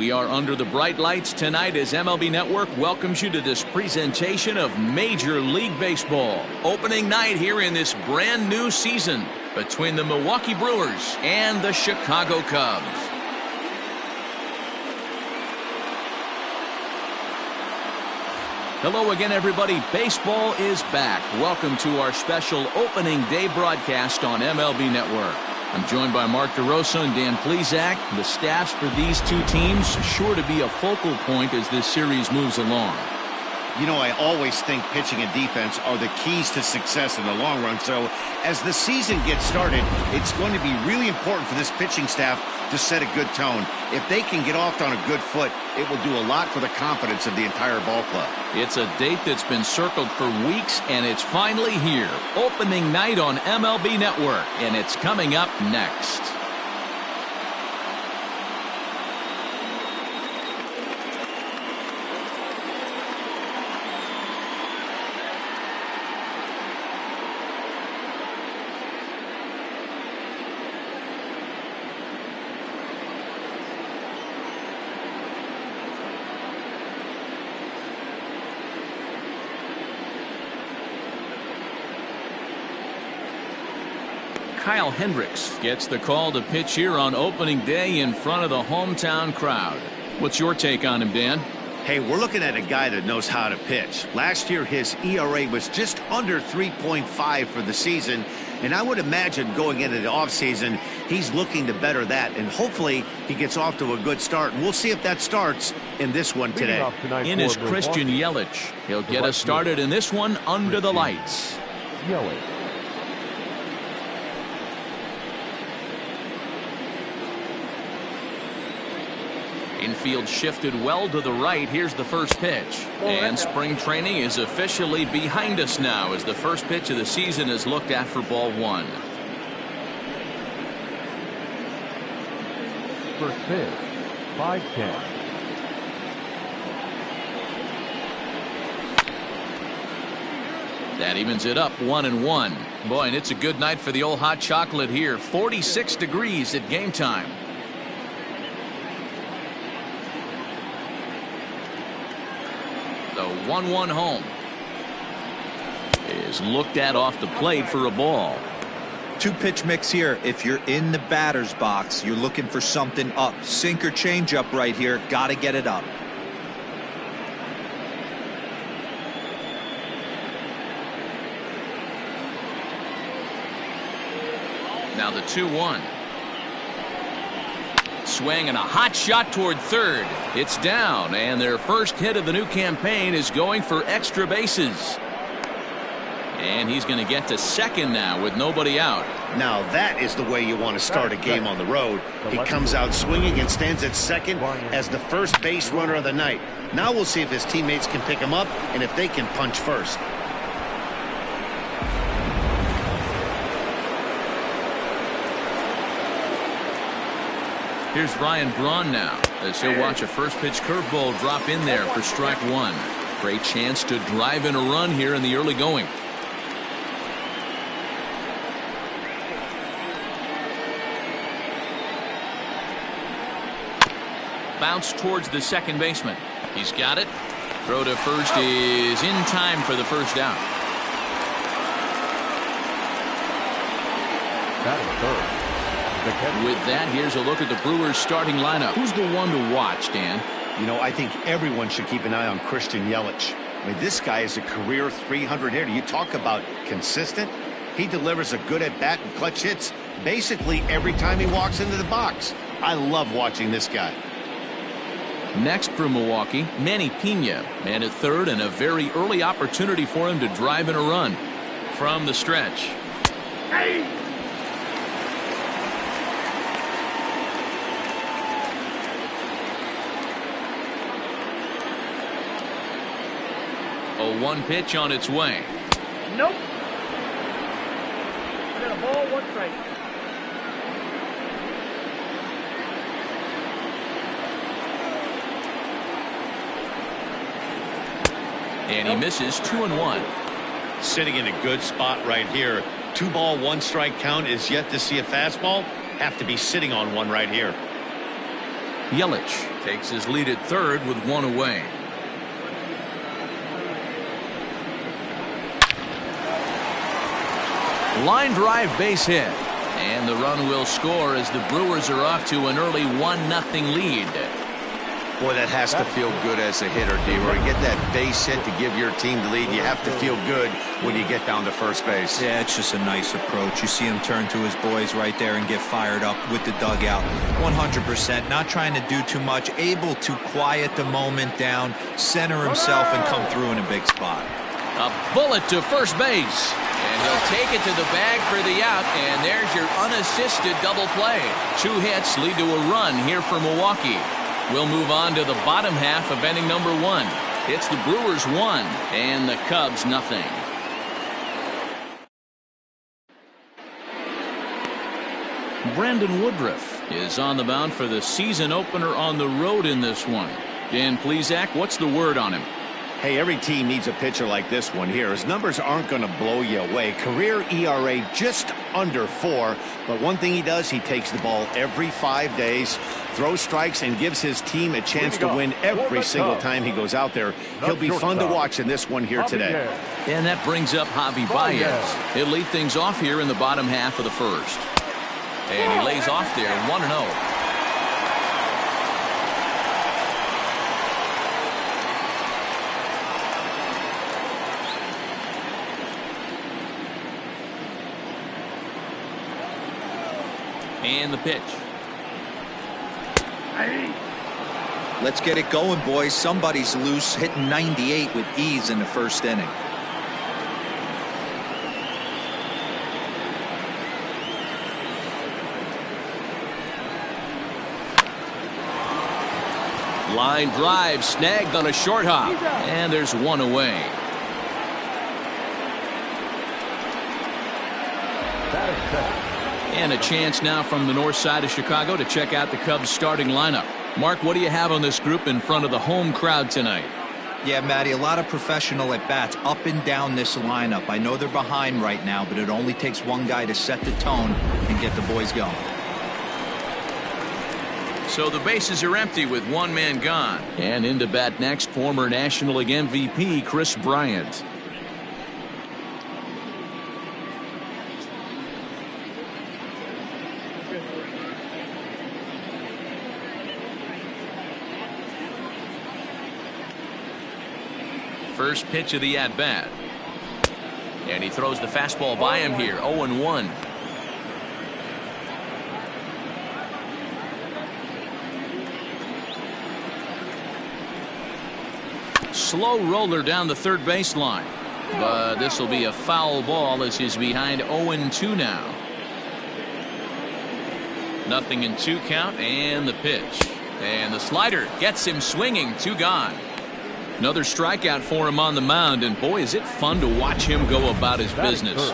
We are under the bright lights tonight as MLB Network welcomes you to this presentation of Major League Baseball. Opening night here in this brand new season between the Milwaukee Brewers and the Chicago Cubs. Hello again, everybody. Baseball is back. Welcome to our special opening day broadcast on MLB Network. I'm joined by Mark DeRosa and Dan Plesac. The staffs for these two teams sure to be a focal point as this series moves along. You know, I always think pitching and defense are the keys to success in the long run. So as the season gets started, it's going to be really important for this pitching staff to set a good tone. If they can get off on a good foot, it will do a lot for the confidence of the entire ball club. It's a date that's been circled for weeks, and it's finally here. Opening night on MLB Network, and it's coming up next. Kyle Hendricks gets the call to pitch here on opening day in front of the hometown crowd. What's your take on him, Dan? Hey, we're looking at a guy that knows how to pitch. Last year, his ERA was just under 3.5 for the season, and I would imagine going into the offseason, he's looking to better that, and hopefully he gets off to a good start. And we'll see if that starts in this one today. In is Christian Yelich. He'll get us started in this one under the lights. Yelich. Infield shifted well to the right. Here's the first pitch. And spring training is officially behind us now as the first pitch of the season is looked at for ball one. First pitch, 5-10. That evens it up 1-1. Boy, and it's a good night for the old hot chocolate here. 46 degrees at game time. The 1-1 home is looked at off the plate for a ball. Two-pitch mix here. If you're in the batter's box, you're looking for something up. Sink or change up right here. Got to get it up. Now the 2-1. Swing and a hot shot toward third. It's down, and their first hit of the new campaign is going for extra bases. And he's going to get to second now with nobody out. Now that is the way you want to start a game on the road. He comes out swinging and stands at second as the first base runner of the night. Now we'll see if his teammates can pick him up and if they can punch first. Here's Braun now as he'll watch a first pitch curveball drop in there for strike one. Great chance to drive in a run here in the early going. Bounce towards the second baseman. He's got it. Throw to first is in time for the first out. Batting third. With that, here's a look at the Brewers starting lineup. Who's the one to watch, Dan? You know, I think everyone should keep an eye on Christian Yelich. I mean, this guy is a career 300 hitter. You talk about consistent. He delivers a good at-bat and clutch hits basically every time he walks into the box. I love watching this guy. Next for Milwaukee, Manny Pena. Man at third, and a very early opportunity for him to drive in a run. From the stretch. Hey! 0-1 pitch on its way. Nope. Got a ball, 1 strike. And he misses 2-1. Sitting in a good spot right here. 2-ball, 1 strike count is yet to see a fastball. Have to be sitting on one right here. Yelich Takes his lead at third with one away. Line drive base hit. And the run will score as the Brewers are off to an early 1-0 lead. Boy, that has to feel good as a hitter, D-Roy. Get that base hit to give your team the lead. You have to feel good when you get down to first base. Yeah, it's just a nice approach. You see him turn to his boys right there and get fired up with the dugout. 100%. Not trying to do too much. Able to quiet the moment down, center himself, and come through in a big spot. A bullet to first base. And he'll take it to the bag for the out. And there's your unassisted double play. 2 hits lead to a run here for Milwaukee. We'll move on to the bottom half of inning number 1. It's the Brewers 1 and the Cubs nothing. Brandon Woodruff is on the mound for the season opener on the road in this one. Dan Plesac, what's the word on him? Hey, every team needs a pitcher like this one here. His numbers aren't going to blow you away. Career ERA just under 4. But one thing he does, he takes the ball every 5 days, throws strikes, and gives his team a chance to win every single time he goes out there. He'll be fun to watch in this one here today. And that brings up Javi Baez. He'll lead things off here in the bottom half of the first. And he lays off there 1-0. And the pitch. Let's get it going, boys. Somebody's loose, hitting 98 with ease in the first inning. Line drive snagged on a short hop. And there's one away. And a chance now from the north side of Chicago to check out the Cubs starting lineup. Mark, what do you have on this group in front of the home crowd tonight? Yeah, Matty, a lot of professional at-bats up and down this lineup. I know they're behind right now, but it only takes one guy to set the tone and get the boys going. So the bases are empty with one man gone. And in to bat next, former National League MVP Kris Bryant. First pitch of the at-bat. And he throws the fastball by him here. 0-1. Slow roller down the third baseline. But this will be a foul ball as he's behind 0-2 now. 0-2 count and the pitch. And the slider gets him swinging. 2 gone. Another strikeout for him on the mound, and boy, is it fun to watch him go about his business.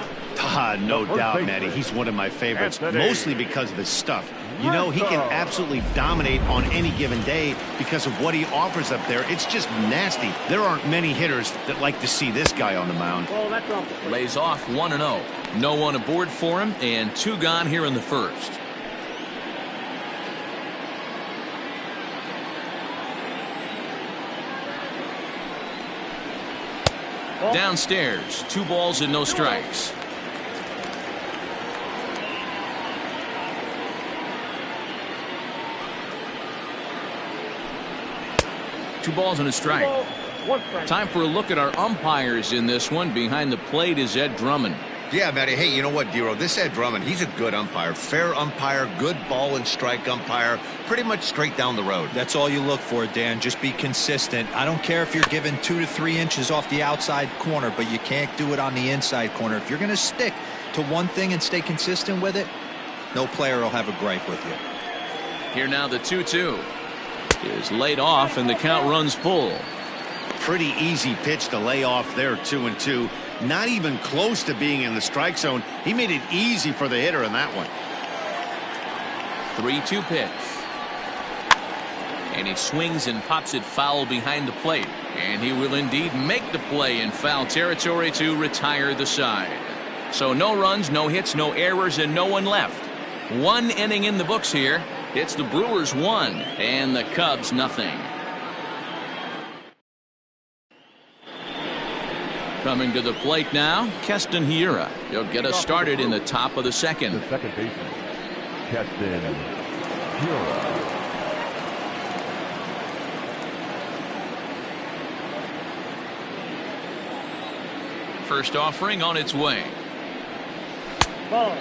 No doubt, Matty. He's one of my favorites, mostly because of his stuff. You know, he can absolutely dominate on any given day because of what he offers up there. It's just nasty. There aren't many hitters that like to see this guy on the mound. Lays off 1-0. No one aboard for him, and 2 gone here in the first. Downstairs, 2 balls and no strikes. Two balls and a strike. Time for a look at our umpires in this one. Behind the plate is Ed Drummond. Yeah, Matty. Hey, you know what, Dero? This Ed Drummond, he's a good umpire. Fair umpire, good ball and strike umpire. Pretty much straight down the road. That's all you look for, Dan. Just be consistent. I don't care if you're given 2 to 3 inches off the outside corner, but you can't do it on the inside corner. If you're going to stick to one thing and stay consistent with it, no player will have a gripe with you. Here now the 2-2 is laid off and the count runs full. Pretty easy pitch to lay off there. 2-2. Not even close to being in the strike zone. He made it easy for the hitter in that one. 3-2 pitch. And he swings and pops it foul behind the plate. And he will indeed make the play in foul territory to retire the side. So no runs, no hits, no errors, and no one left. 1 inning in the books here. It's the Brewers 1 and the Cubs nothing. Coming to the plate now, Keston Hiura. He'll get us started in the top of the second. The second baseman, Keston Hiura. First offering on its way. Ball.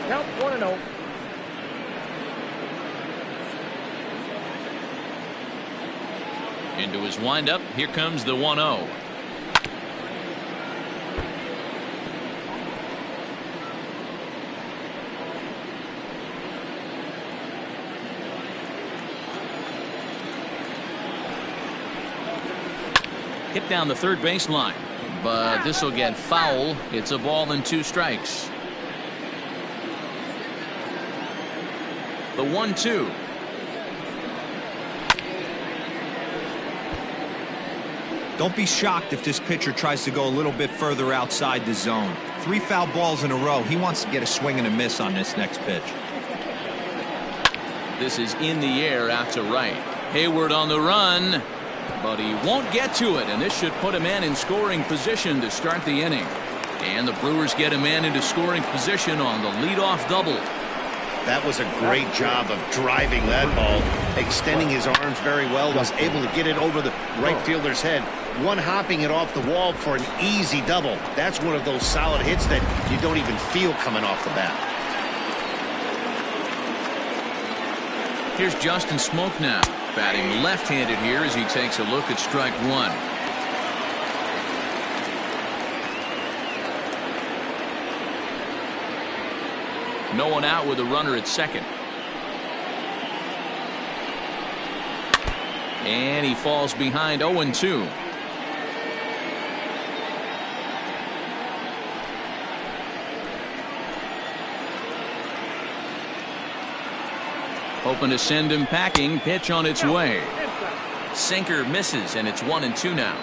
Count 1-0. Into his windup. Here comes the 1-0. Hit down the third baseline, but this will get foul. It's a ball and 2 strikes. The 1-2. Don't be shocked if this pitcher tries to go a little bit further outside the zone. 3 foul balls in a row. He wants to get a swing and a miss on this next pitch. This is in the air out to right. Hayward on the run, but he won't get to it, and this should put a man in scoring position to start the inning. And the Brewers get a man into scoring position on the leadoff double. That was a great job of driving that ball, extending his arms very well, was able to get it over the right fielder's head, one-hopping it off the wall for an easy double. That's one of those solid hits that you don't even feel coming off the bat. Here's Justin Smoak now, batting left-handed here as he takes a look at strike 1. No one out with a runner at second. And he falls behind 0-2. Hoping to send him packing. Pitch on its way. Sinker misses, and it's 1-2 now.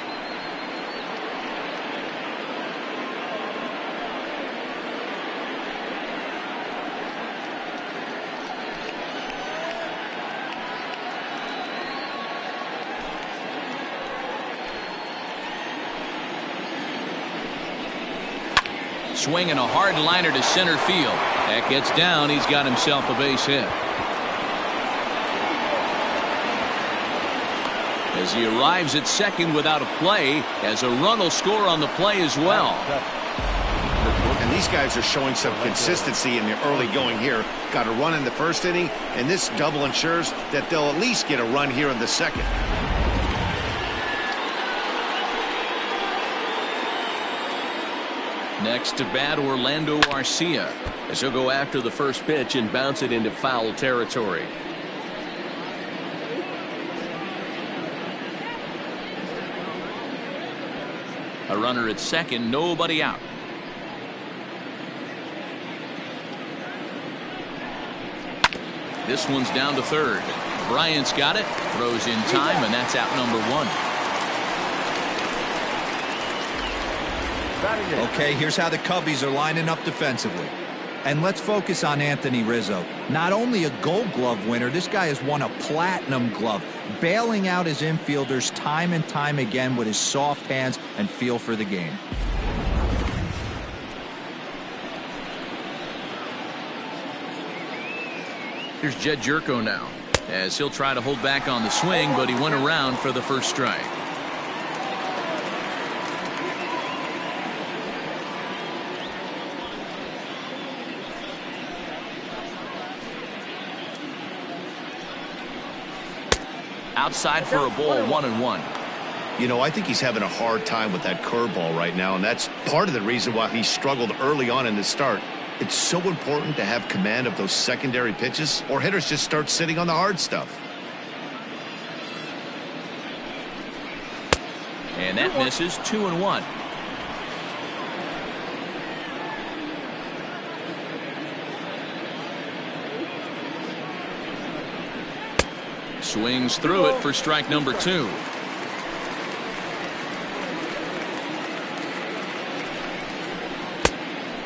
Swinging a hard liner to center field. That gets down. He's got himself a base hit. As he arrives at second without a play, as a run will score on the play as well. And these guys are showing some consistency in the early going here. Got a run in the first inning, and this double ensures that they'll at least get a run here in the second. Next to bat, Orlando Garcia, as he'll go after the first pitch and bounce it into foul territory. A runner at second, nobody out. This one's down to third. Bryant's got it, throws in time, and that's out number 1. Okay, here's how the Cubbies are lining up defensively. And let's focus on Anthony Rizzo. Not only a Gold Glove winner, this guy has won a Platinum Glove, bailing out his infielders time and time again with his soft hands and feel for the game. Here's Jed Jerko now, as he'll try to hold back on the swing, but he went around for the first strike. Outside for a ball, 1-1. You know, I think he's having a hard time with that curveball right now, and that's part of the reason why he struggled early on in the start. It's so important to have command of those secondary pitches, or hitters just start sitting on the hard stuff. And that misses. 2-1. Swings through it for strike number 2.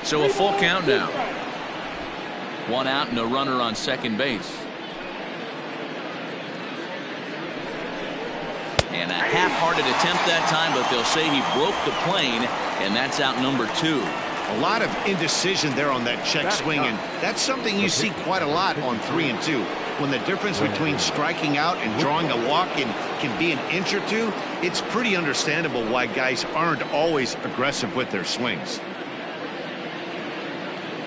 So a full count now. One out and a runner on second base. And a half-hearted attempt that time, but they'll say he broke the plane, and that's out number 2. A lot of indecision there on that check swing, and that's something you see quite a lot on 3 and 2. When the difference between striking out and drawing a walk can be an inch or two, it's pretty understandable why guys aren't always aggressive with their swings.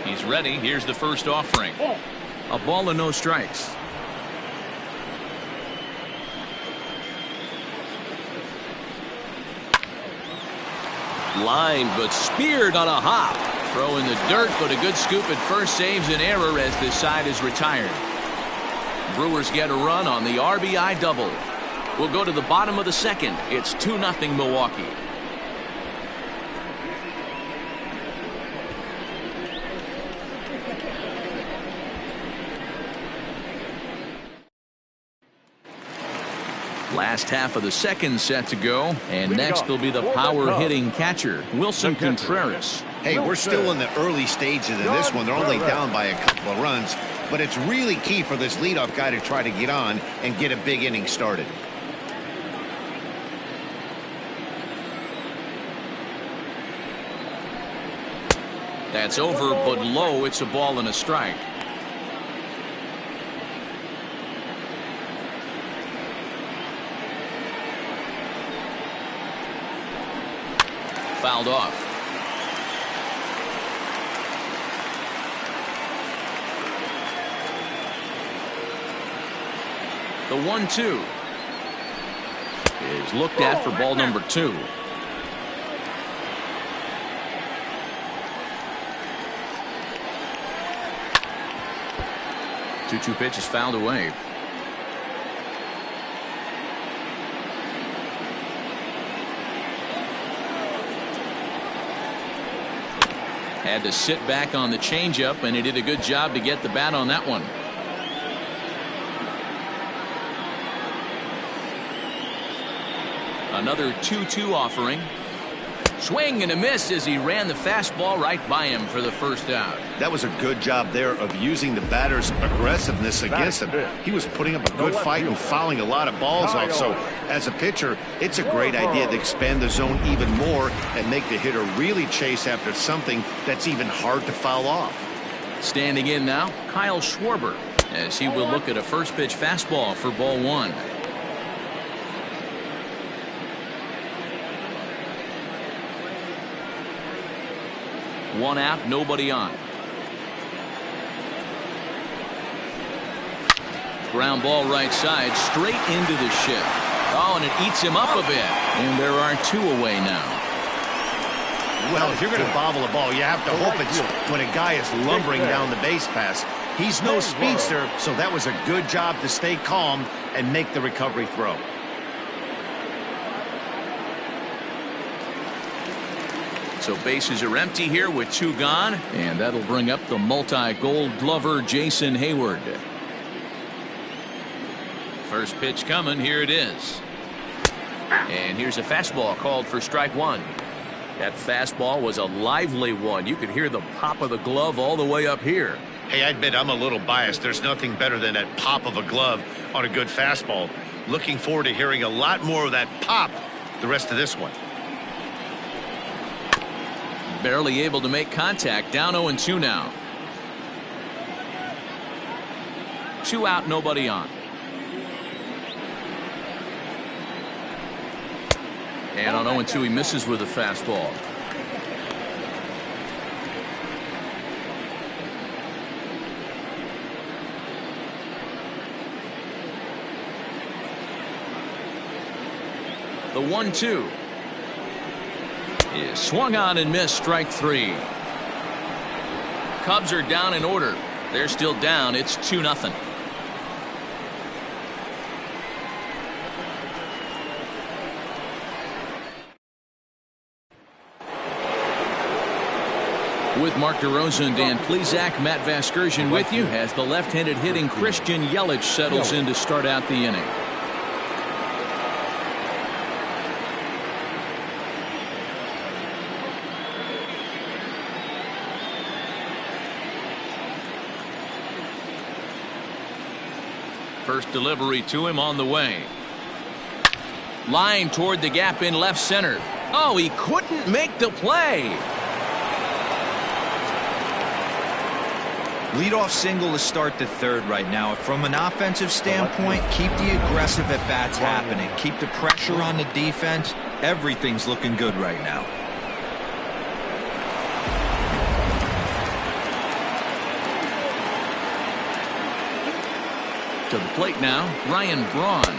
He's ready. Here's the first offering. A ball and no strikes. Line, but speared on a hop. Throw in the dirt, but a good scoop at first saves an error as this side is retired. Brewers get a run on the RBI double. We'll go to the bottom of the second. It's 2-0 Milwaukee. Last half of the second set to go, and next will be the power-hitting catcher, Wilson Contreras. Hey, we're still in the early stages of this one. They're only down by a couple of runs, but it's really key for this leadoff guy to try to get on and get a big inning started. That's over, but low. It's a ball and a strike. Fouled off. The 1-2 is looked at for ball number 2. Two pitch is fouled away. Had to sit back on the changeup, and he did a good job to get the bat on that one. Another 2-2 offering. Swing and a miss as he ran the fastball right by him for the first out. That was a good job there of using the batter's aggressiveness against him. He was putting up a good fight and fouling a lot of balls off. So as a pitcher, it's a great idea to expand the zone even more and make the hitter really chase after something that's even hard to foul off. Standing in now, Kyle Schwarber, as he will look at a first pitch fastball for ball 1. One out, nobody on. Ground ball right side, straight into the shift. Oh, and it eats him up a bit. And there are 2 away now. Well, if you're going to bobble a ball, you have to hope it's when a guy is lumbering down the base pass. He's no speedster, so that was a good job to stay calm and make the recovery throw. So bases are empty here with 2 gone, and that'll bring up the multi-gold glover Jason Hayward. First pitch coming. Here it is. And here's a fastball called for strike 1. That fastball was a lively one. You could hear the pop of the glove all the way up here. Hey, I admit I'm a little biased. There's nothing better than that pop of a glove on a good fastball. Looking forward to hearing a lot more of that pop the rest of this one. Barely able to make contact. Down 0-2 now. 2 out, nobody on. And on 0-2 he misses with a fastball. The 1-2 is swung on and missed. Strike 3. Cubs are down in order. They're still down. It's 2-0. With Mark DeRosa and Dan Plesac, Matt Vasgersian with you as the left-handed hitting Christian Yelich settles in to start out the inning. First delivery to him on the way. Line toward the gap in left center. Oh, he couldn't make the play. Leadoff single to start the third right now. From an offensive standpoint, keep the aggressive at-bats happening. Keep the pressure on the defense. Everything's looking good right now. To the plate now, Ryan Braun.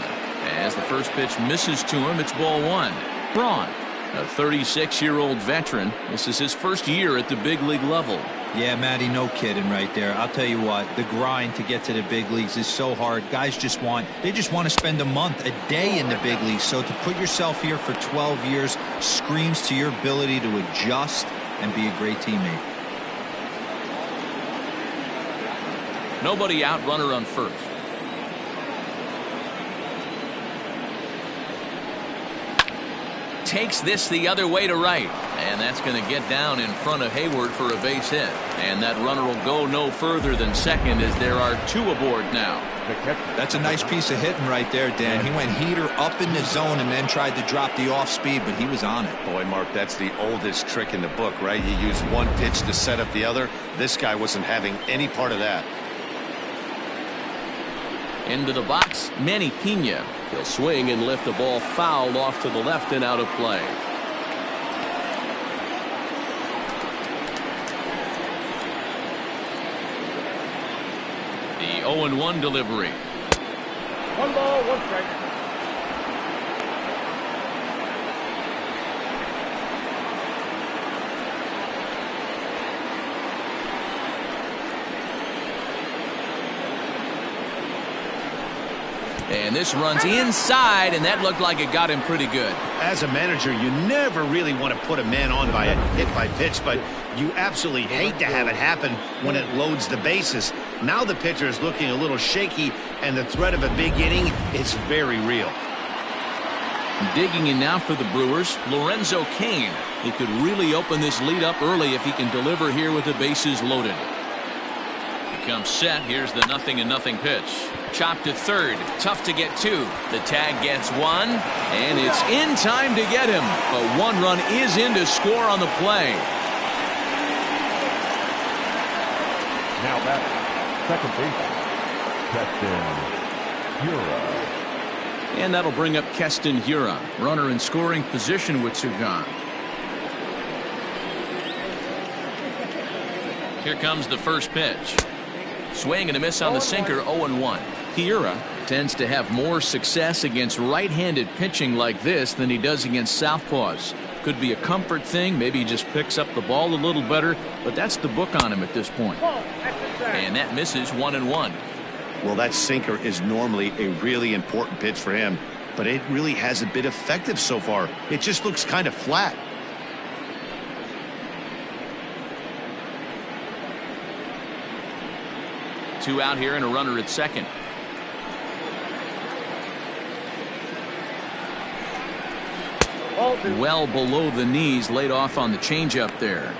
As the first pitch misses to him, it's ball one. Braun, a 36-year-old veteran. This is his first year at the big league level. Yeah, Matty, no kidding right there. I'll tell you what, the grind to get to the big leagues is so hard. Guys just want to spend a month, a day in the big leagues. So to put yourself here for 12 years screams to your ability to adjust and be a great teammate. Nobody out, runner on first. Takes this the other way to right, and that's going to get down in front of Hayward for a base hit, and that runner will go no further than second as there are two aboard now. That's a nice piece of hitting right there, Dan. He went heater up in the zone and then tried to drop the off speed, but he was on it. Boy, Mark, that's the oldest trick in the book, right? You use one pitch to set up the other. This guy wasn't having any part of that. Into the box, Manny Pena. He'll swing and lift the ball foul off to the left and out of play. The 0-1 delivery. 1 ball, 1 strike. And this runs inside, and that looked like it got him pretty good. As a manager, you never really want to put a man on by a hit by pitch, but you absolutely hate to have it happen when it loads the bases. Now the pitcher is looking a little shaky, and the threat of a big inning is very real. Digging in now for the Brewers, Lorenzo Kane. He could really open this lead up early if he can deliver here with the bases loaded. He comes set. Here's the 0-0 pitch. Chopped to third. Tough to get to. The tag gets one, and it's in time to get him. But one run is in to score on the play. Now back, second base, Keston Hiura. And that'll bring up Keston Hiura, runner in scoring position with two gone. Here comes the first pitch. Swing and a miss on the sinker, 0-1. Hiura tends to have more success against right-handed pitching like this than he does against southpaws. Could be a comfort thing. Maybe he just picks up the ball a little better, but that's the book on him at this point. And that misses 1-1. Well, that sinker is normally a really important pitch for him, but it really hasn't been effective so far. It just looks kind of flat. Two out here and a runner at second. Well below the knees, laid off on the changeup there.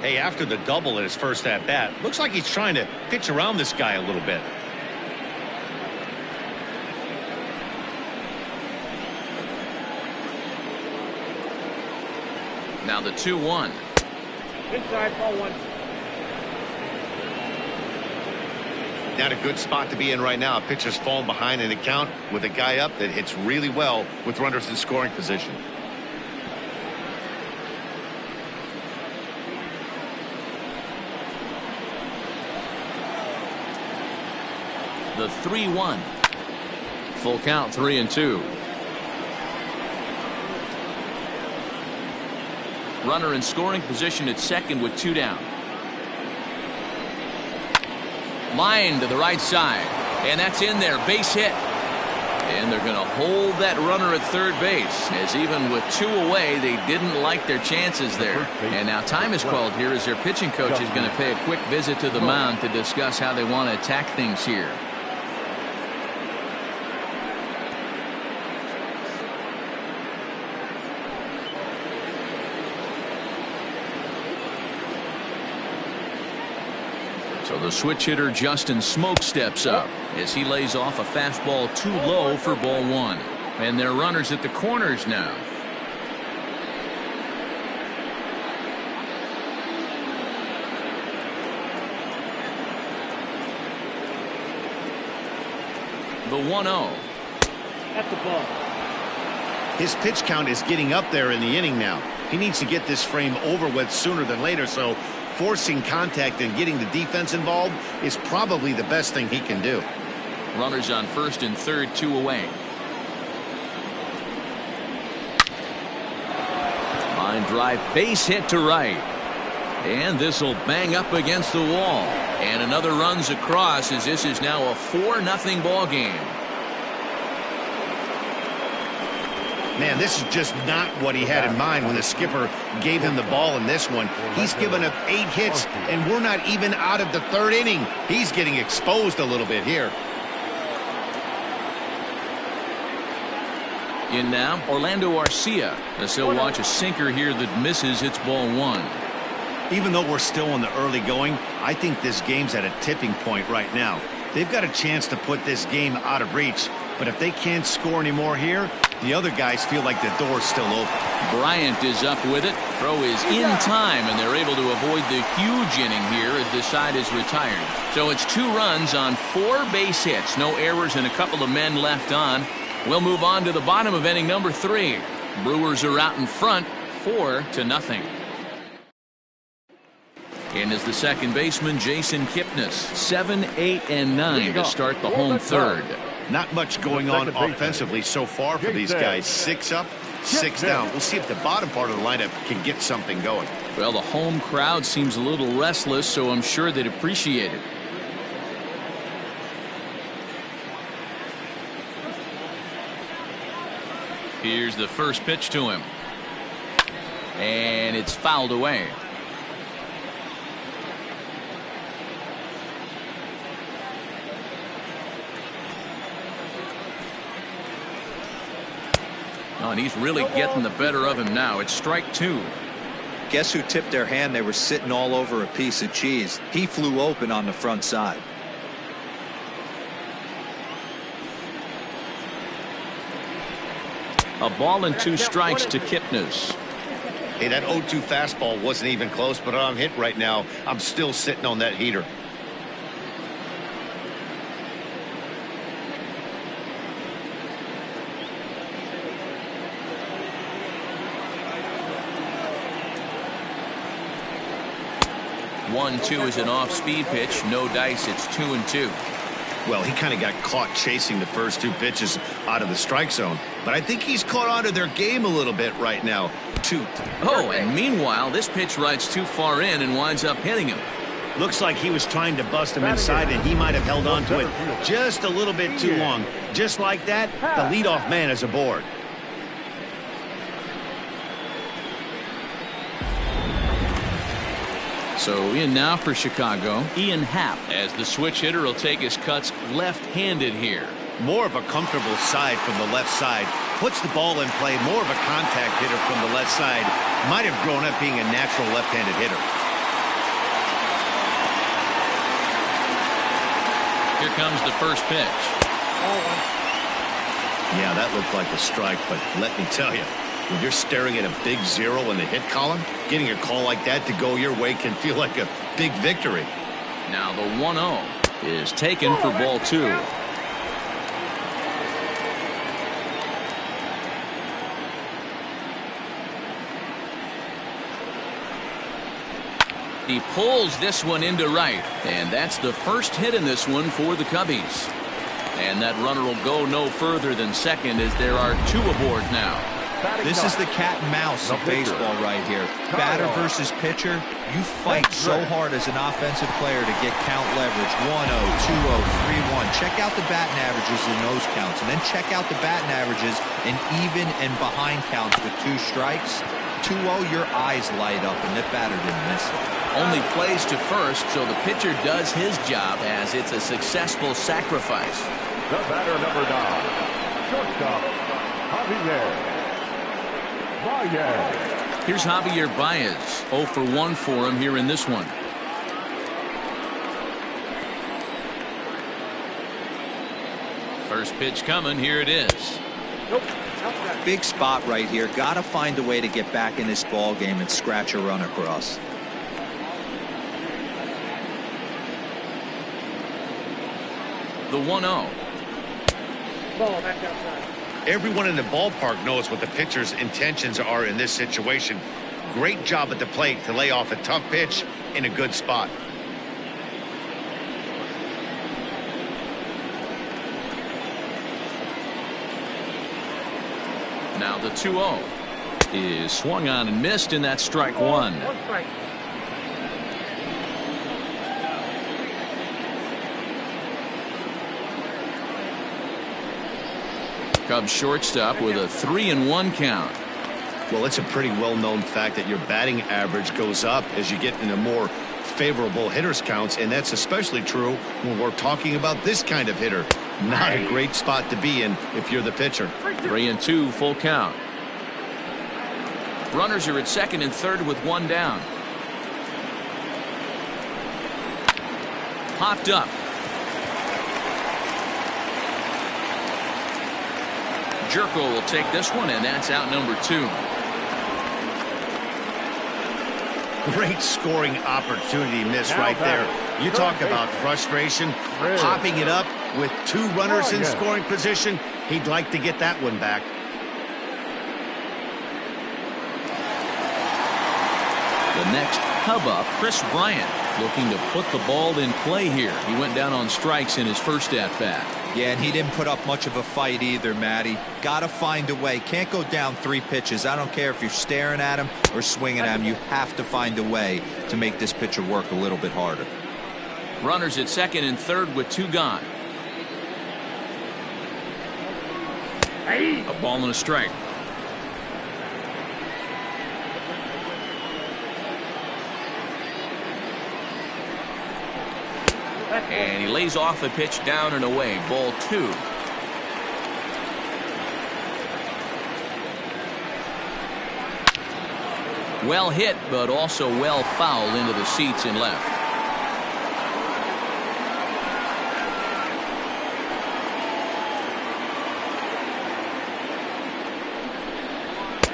Hey, after the double in his first at bat, looks like he's trying to pitch around this guy a little bit. Now the 2-1. Inside, ball 1. Not a good spot to be in right now. A pitcher's falling behind in the count with a guy up that hits really well with runners in scoring position. The 3-1. Full count, 3-2. Runner in scoring position at second with two down. Line to the right side, and that's in there, base hit. And they're going to hold that runner at third base, as even with two away, they didn't like their chances there. And now time is called here as their pitching coach is going to pay a quick visit to the mound to discuss how they want to attack things here. So the switch hitter Justin Smoke steps up as he lays off a fastball too low for ball one. And there are runners at the corners now. The 1-0. That's the ball. His pitch count is getting up there in the inning now. He needs to get this frame over with sooner than later, so forcing contact and getting the defense involved is probably the best thing he can do. Runners on first and third, 2 away. Line drive, base hit to right. And this will bang up against the wall. And another runs across as this is now a 4-0 ball game. Man, this is just not what he had in mind when the skipper gave him the ball in this one. He's given up 8 hits, and we're not even out of the 3rd inning. He's getting exposed a little bit here. In now, Orlando Garcia, as he'll watch a sinker here that misses. It's ball 1. Even though we're still in the early going, I think this game's at a tipping point right now. They've got a chance to put this game out of reach, but if they can't score any more here, the other guys feel like the door's still open. Bryant is up with it. Throw is in time, and they're able to avoid the huge inning here as the side is retired. So it's 2 runs on 4 base hits. No errors and a couple of men left on. We'll move on to the bottom of inning number 3. Brewers are out in front, 4-0. In is the second baseman, Jason Kipnis. 7, 8, and 9 to start the home third. Not much going on offensively so far for these guys. 6 up, 6 down. We'll see if the bottom part of the lineup can get something going. Well, the home crowd seems a little restless, so I'm sure they'd appreciate it. Here's the first pitch to him. And it's fouled away. Oh, and he's really getting the better of him now. It's strike 2. Guess who tipped their hand? They were sitting all over a piece of cheese. He flew open on the front side. A ball and 2 strikes to Kipnis. Hey, that 0-2 fastball wasn't even close, but I'm hit right now. I'm still sitting on that heater. One, 2 is an off-speed pitch. No dice. It's 2-2. Well, he kind of got caught chasing the first 2 pitches out of the strike zone. But I think he's caught onto their game a little bit right now. 2. Oh, and meanwhile, this pitch rides too far in and winds up hitting him. Looks like he was trying to bust him inside, and he might have held on to it just a little bit too long. Just like that, the leadoff man is aboard. So in now for Chicago, Ian Happ, as the switch hitter will take his cuts left-handed here. More of a comfortable side from the left side. Puts the ball in play. More of a contact hitter from the left side. Might have grown up being a natural left-handed hitter. Here comes the first pitch. Yeah, that looked like a strike, but let me tell you, when you're staring at a big 0 in the hit column, getting a call like that to go your way can feel like a big victory. Now the 1-0 is taken for ball 2. He pulls this one into right, and that's the first hit in this one for the Cubbies. And that runner will go no further than second as there are 2 aboard now. This is the cat and mouse of baseball right here. Batter versus pitcher. You fight so hard as an offensive player to get count leverage. 1-0, 2-0, 3-1. Check out the batting averages in those counts, and then check out the batting averages in even and behind counts with 2 strikes. 2-0, your eyes light up, and the batter didn't miss it. Only plays to first, so the pitcher does his job as it's a successful sacrifice. The batter, number 9, shortstop, Javier. Here's Javier Baez. 0 for 1 for him here in this one. First pitch coming. Here it is. Nope. Big spot right here. Got to find a way to get back in this ball game and scratch a run across. The 1-0. Ball back outside. Everyone in the ballpark knows what the pitcher's intentions are in this situation. Great job at the plate to lay off a tough pitch in a good spot. Now the 2-0 is swung on and missed, and that's strike one. One strike. Cubs shortstop with a 3-1 count. Well, it's a pretty well-known fact that your batting average goes up as you get into more favorable hitters counts, and that's especially true when we're talking about this kind of hitter. Not a great spot to be in if you're the pitcher. 3-2, full count. Runners are at second and third with one down. Popped up. Jerko will take this one, and that's out number 2. Great scoring opportunity miss right there. You talk about frustration, popping it up with 2 runners in scoring position. He'd like to get that one back. The next Cub up, Bryant, looking to put the ball in play here. He went down on strikes in his first at-bat. Yeah, and he didn't put up much of a fight either, Matty. Got to find a way. Can't go down 3 pitches. I don't care if you're staring at him or swinging at him. You have to find a way to make this pitcher work a little bit harder. Runners at second and third with 2 gone. A ball and a strike. And he lays off the pitch down and away. Ball 2. Well hit, but also well fouled into the seats and left.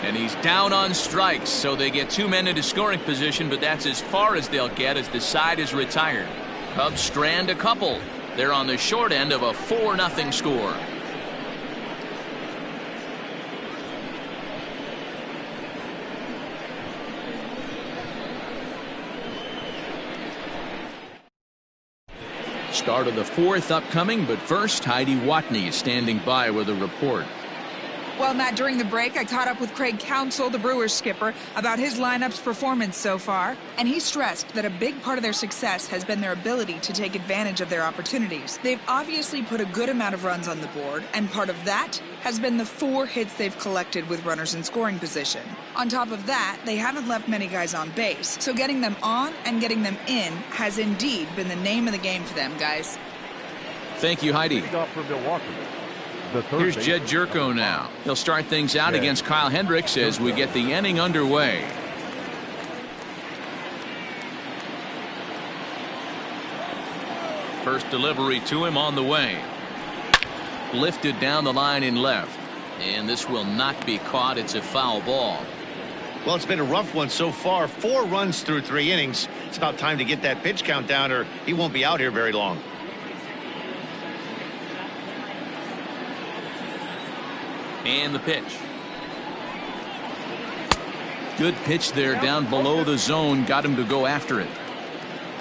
And he's down on strikes, so they get 2 men into scoring position, but that's as far as they'll get as the side is retired. Cubs strand a couple. They're on the short end of a 4-0 score. Start of the 4th upcoming, but first, Heidi Watney is standing by with a report. Well, Matt, during the break, I caught up with Craig Counsell, the Brewers skipper, about his lineup's performance so far, and he stressed that a big part of their success has been their ability to take advantage of their opportunities. They've obviously put a good amount of runs on the board, and part of that has been the 4 hits they've collected with runners in scoring position. On top of that, they haven't left many guys on base, so getting them on and getting them in has indeed been the name of the game for them, guys. Thank you, Heidi. For Milwaukee. Here's Jed Jerko now. He'll start things out against Kyle Hendricks as we get the inning underway. First delivery to him on the way. Lifted down the line in left. And this will not be caught. It's a foul ball. Well, it's been a rough one so far. 4 runs through 3 innings. It's about time to get that pitch count down, or he won't be out here very long. And the pitch. Good pitch there down below the zone. Got him to go after it.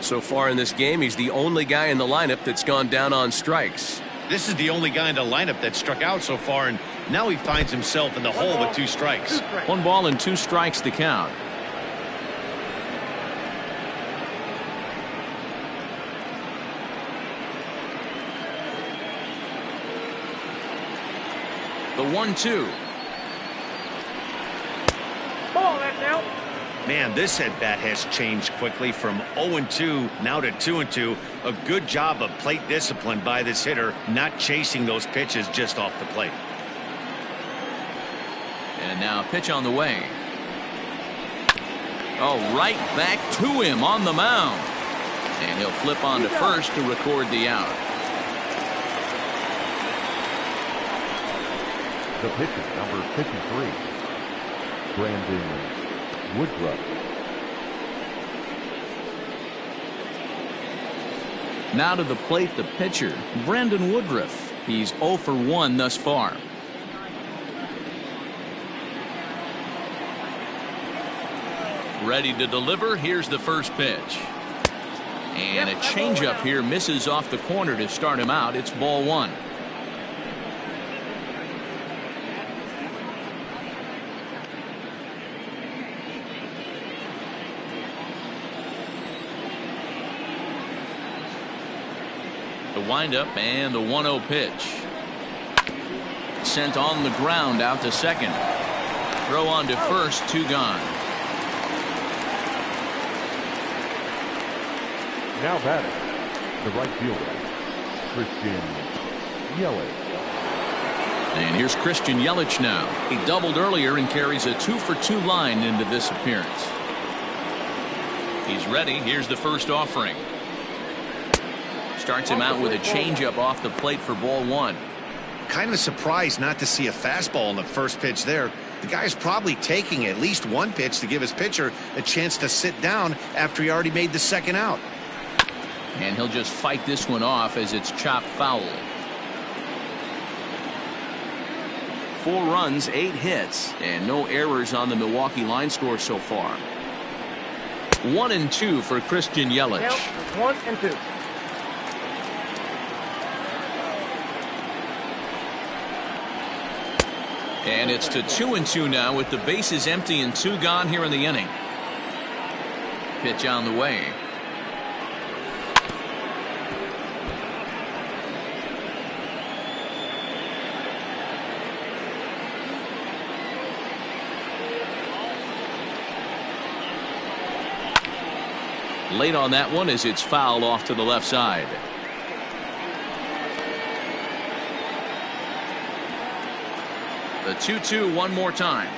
So far in this game, he's the only guy in the lineup that's gone down on strikes. This is the only guy in the lineup that struck out so far, and now he finds himself in the hole with 2 strikes. 1 ball and 2 strikes to count. The 1-2. Ball, that's out. Man, this at-bat has changed quickly from 0-2 now to 2-2. A good job of plate discipline by this hitter, not chasing those pitches just off the plate. And now a pitch on the way. Oh, right back to him on the mound. And he'll flip on to first to record the out. The pitcher, number 53, Brandon Woodruff. Now to the plate, the pitcher, Brandon Woodruff. He's 0 for 1 thus far. Ready to deliver. Here's the first pitch. And a changeup here misses off the corner to start him out. It's ball 1. The windup and the 1-0 pitch. Sent on the ground out to second. Throw on to first, 2 gone. Now batting, the right fielder, Christian Yelich. And here's Christian Yelich now. He doubled earlier and carries a 2-for-2 line into this appearance. He's ready. Here's the first offering. Starts him out with a changeup off the plate for ball 1. Kind of surprised not to see a fastball in the first pitch there. The guy's probably taking at least one pitch to give his pitcher a chance to sit down after he already made the second out. And he'll just fight this one off as it's chopped foul. 4 runs, 8 hits, and no errors on the Milwaukee line score so far. 1-2 for Christian Yelich. 1-2. And it's to 2-2 now with the bases empty and 2 gone here in the inning. Pitch on the way. Late on that one as it's fouled off to the left side. The 2-2 one more time.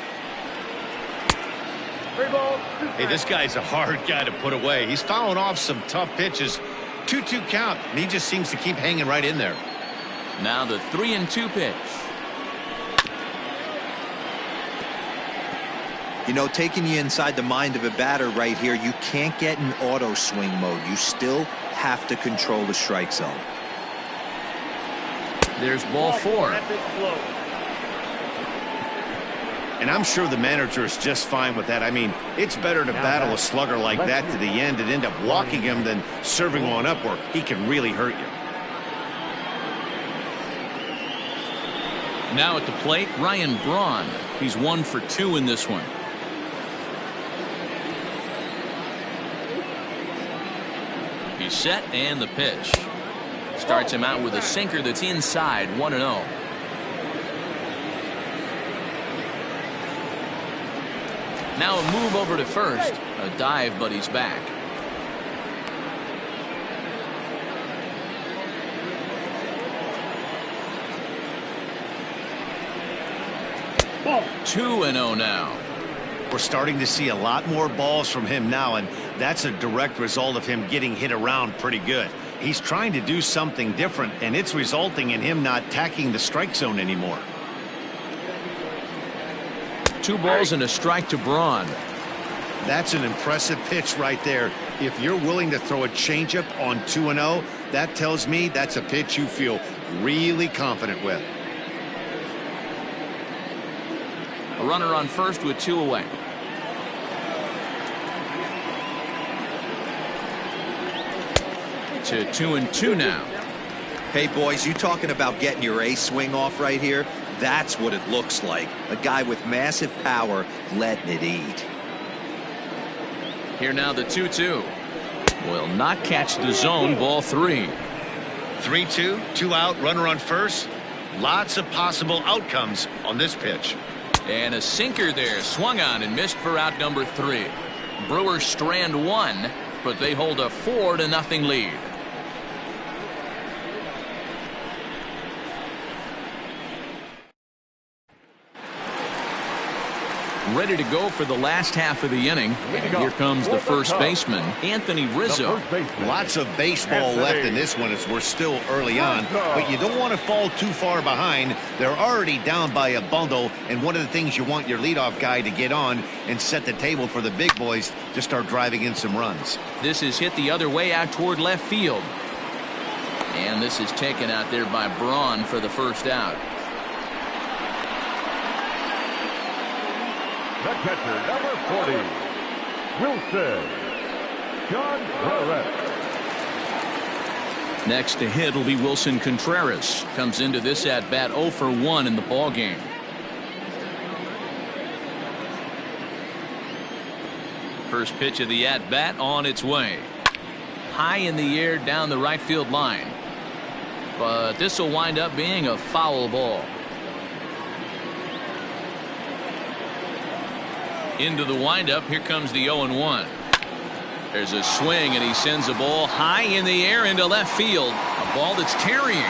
3 balls, 2 Hey, this guy's a hard guy to put away. He's fouling off some tough pitches. 2-2 count, and he just seems to keep hanging right in there. Now the 3-2 pitch. You know, taking you inside the mind of a batter right here, you can't get in auto swing mode. You still have to control the strike zone. There's ball 4. And I'm sure the manager is just fine with that. I mean, it's better to battle a slugger like that to the end and end up walking him than serving on upward. He can really hurt you. Now at the plate, Ryan Braun. He's 1 for 2 in this one. He's set and the pitch. Starts him out with a sinker that's inside, 1-0. Now a move over to first. A dive, but he's back. Ball. 2-0 now. We're starting to see a lot more balls from him now, and that's a direct result of him getting hit around pretty good. He's trying to do something different, and it's resulting in him not tacking the strike zone anymore. 2 balls and a strike to Braun. That's an impressive pitch right there. If you're willing to throw a changeup on 2-0, that tells me that's a pitch you feel really confident with. A runner on first with 2 away. To 2-2 now. Hey, boys, you talking about getting your A swing off right here? That's what it looks like. A guy with massive power letting it eat. Here now the 2-2. Will not catch the zone. Ball 3. 3-2, 2 out, runner on first. Lots of possible outcomes on this pitch. And a sinker there, swung on and missed for out number 3. Brewers strand 1, but they hold a 4-0 lead. ready to go for the last half of the inning. And here comes the first baseman, Anthony Rizzo. Lots of baseball left in this one as we're still early on, but you don't want to fall too far behind. They're already down by a bundle, and one of the things you want your leadoff guy to get on and set the table for the big boys to start driving in some runs. This is hit the other way out toward left field. And this is taken out there by Braun for the first out. The catcher, number 40, Wilson Contreras. Next to hit will be Wilson Contreras. Comes into this at bat 0 for 1 in the ball game. First pitch of the at bat on its way. High in the air down the right field line. But this will wind up being a foul ball. Into the windup. Here comes the 0-1. There's a swing, and he sends a ball high in the air into left field. A ball that's tarrying.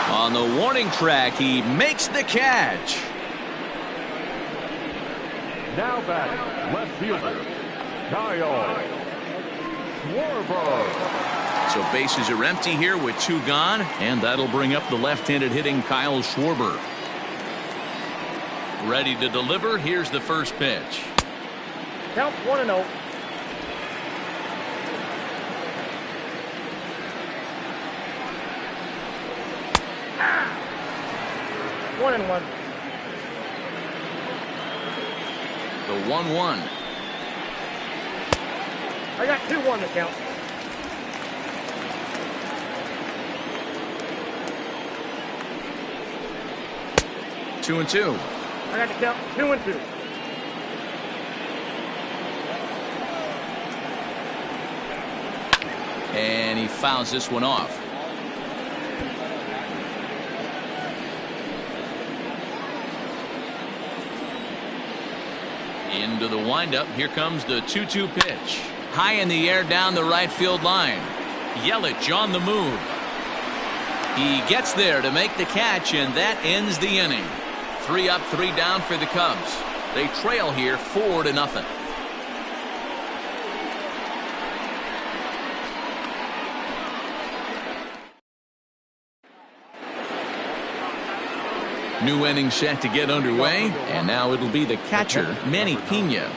On the warning track, he makes the catch. Now batting, left fielder, Kyle Schwarber. So bases are empty here with 2 gone, and that'll bring up the left-handed hitting Kyle Schwarber. Ready to deliver. Here's the first pitch. Count 1-0. Ah! 1-1. The 1-1. I got 2-1 to count. Two and two. I got to count 2-2. And he fouls this one off. Into the windup. Here comes the 2-2 pitch. High in the air down the right field line. Yelich on the move. He gets there to make the catch, and that ends the inning. 3 up, 3 down for the Cubs. They trail here 4-0. New inning set to get underway, and now it'll be the catcher, Manny Pena.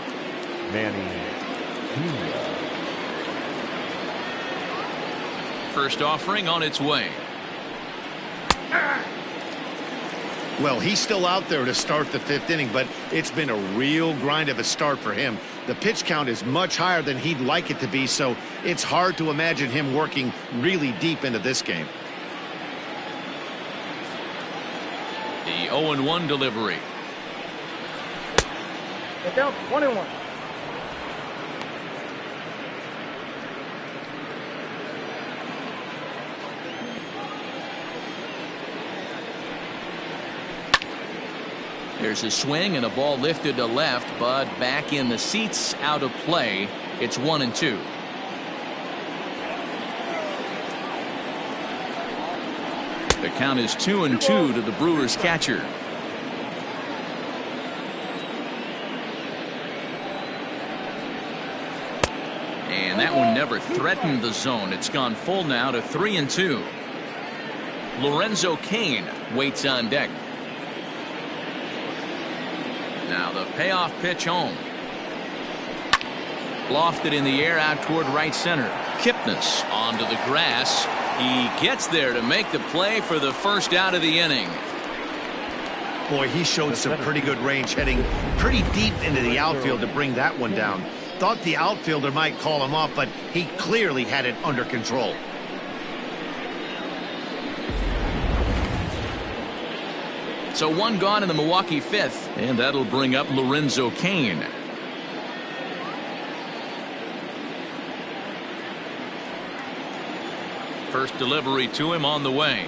First offering on its way. Well, he's still out there to start the 5th inning, but it's been a real grind of a start for him. The pitch count is much higher than he'd like it to be, so it's hard to imagine him working really deep into this game. The 0-1 delivery. The count 1-1. There's a swing and a ball lifted to left, but back in the seats, out of play. It's 1-2. The count is 2-2 to the Brewers catcher. And that one never threatened the zone. It's gone full now to 3-2. Lorenzo Kane waits on deck. Now the payoff pitch home. Lofted in the air out toward right center. Kipnis onto the grass. He gets there to make the play for the first out of the inning. Boy, he showed some pretty good range, heading pretty deep into the outfield to bring that one down. Thought the outfielder might call him off, but he clearly had it under control. So 1 gone in the Milwaukee 5th, and that'll bring up Lorenzo Kane. First delivery to him on the way.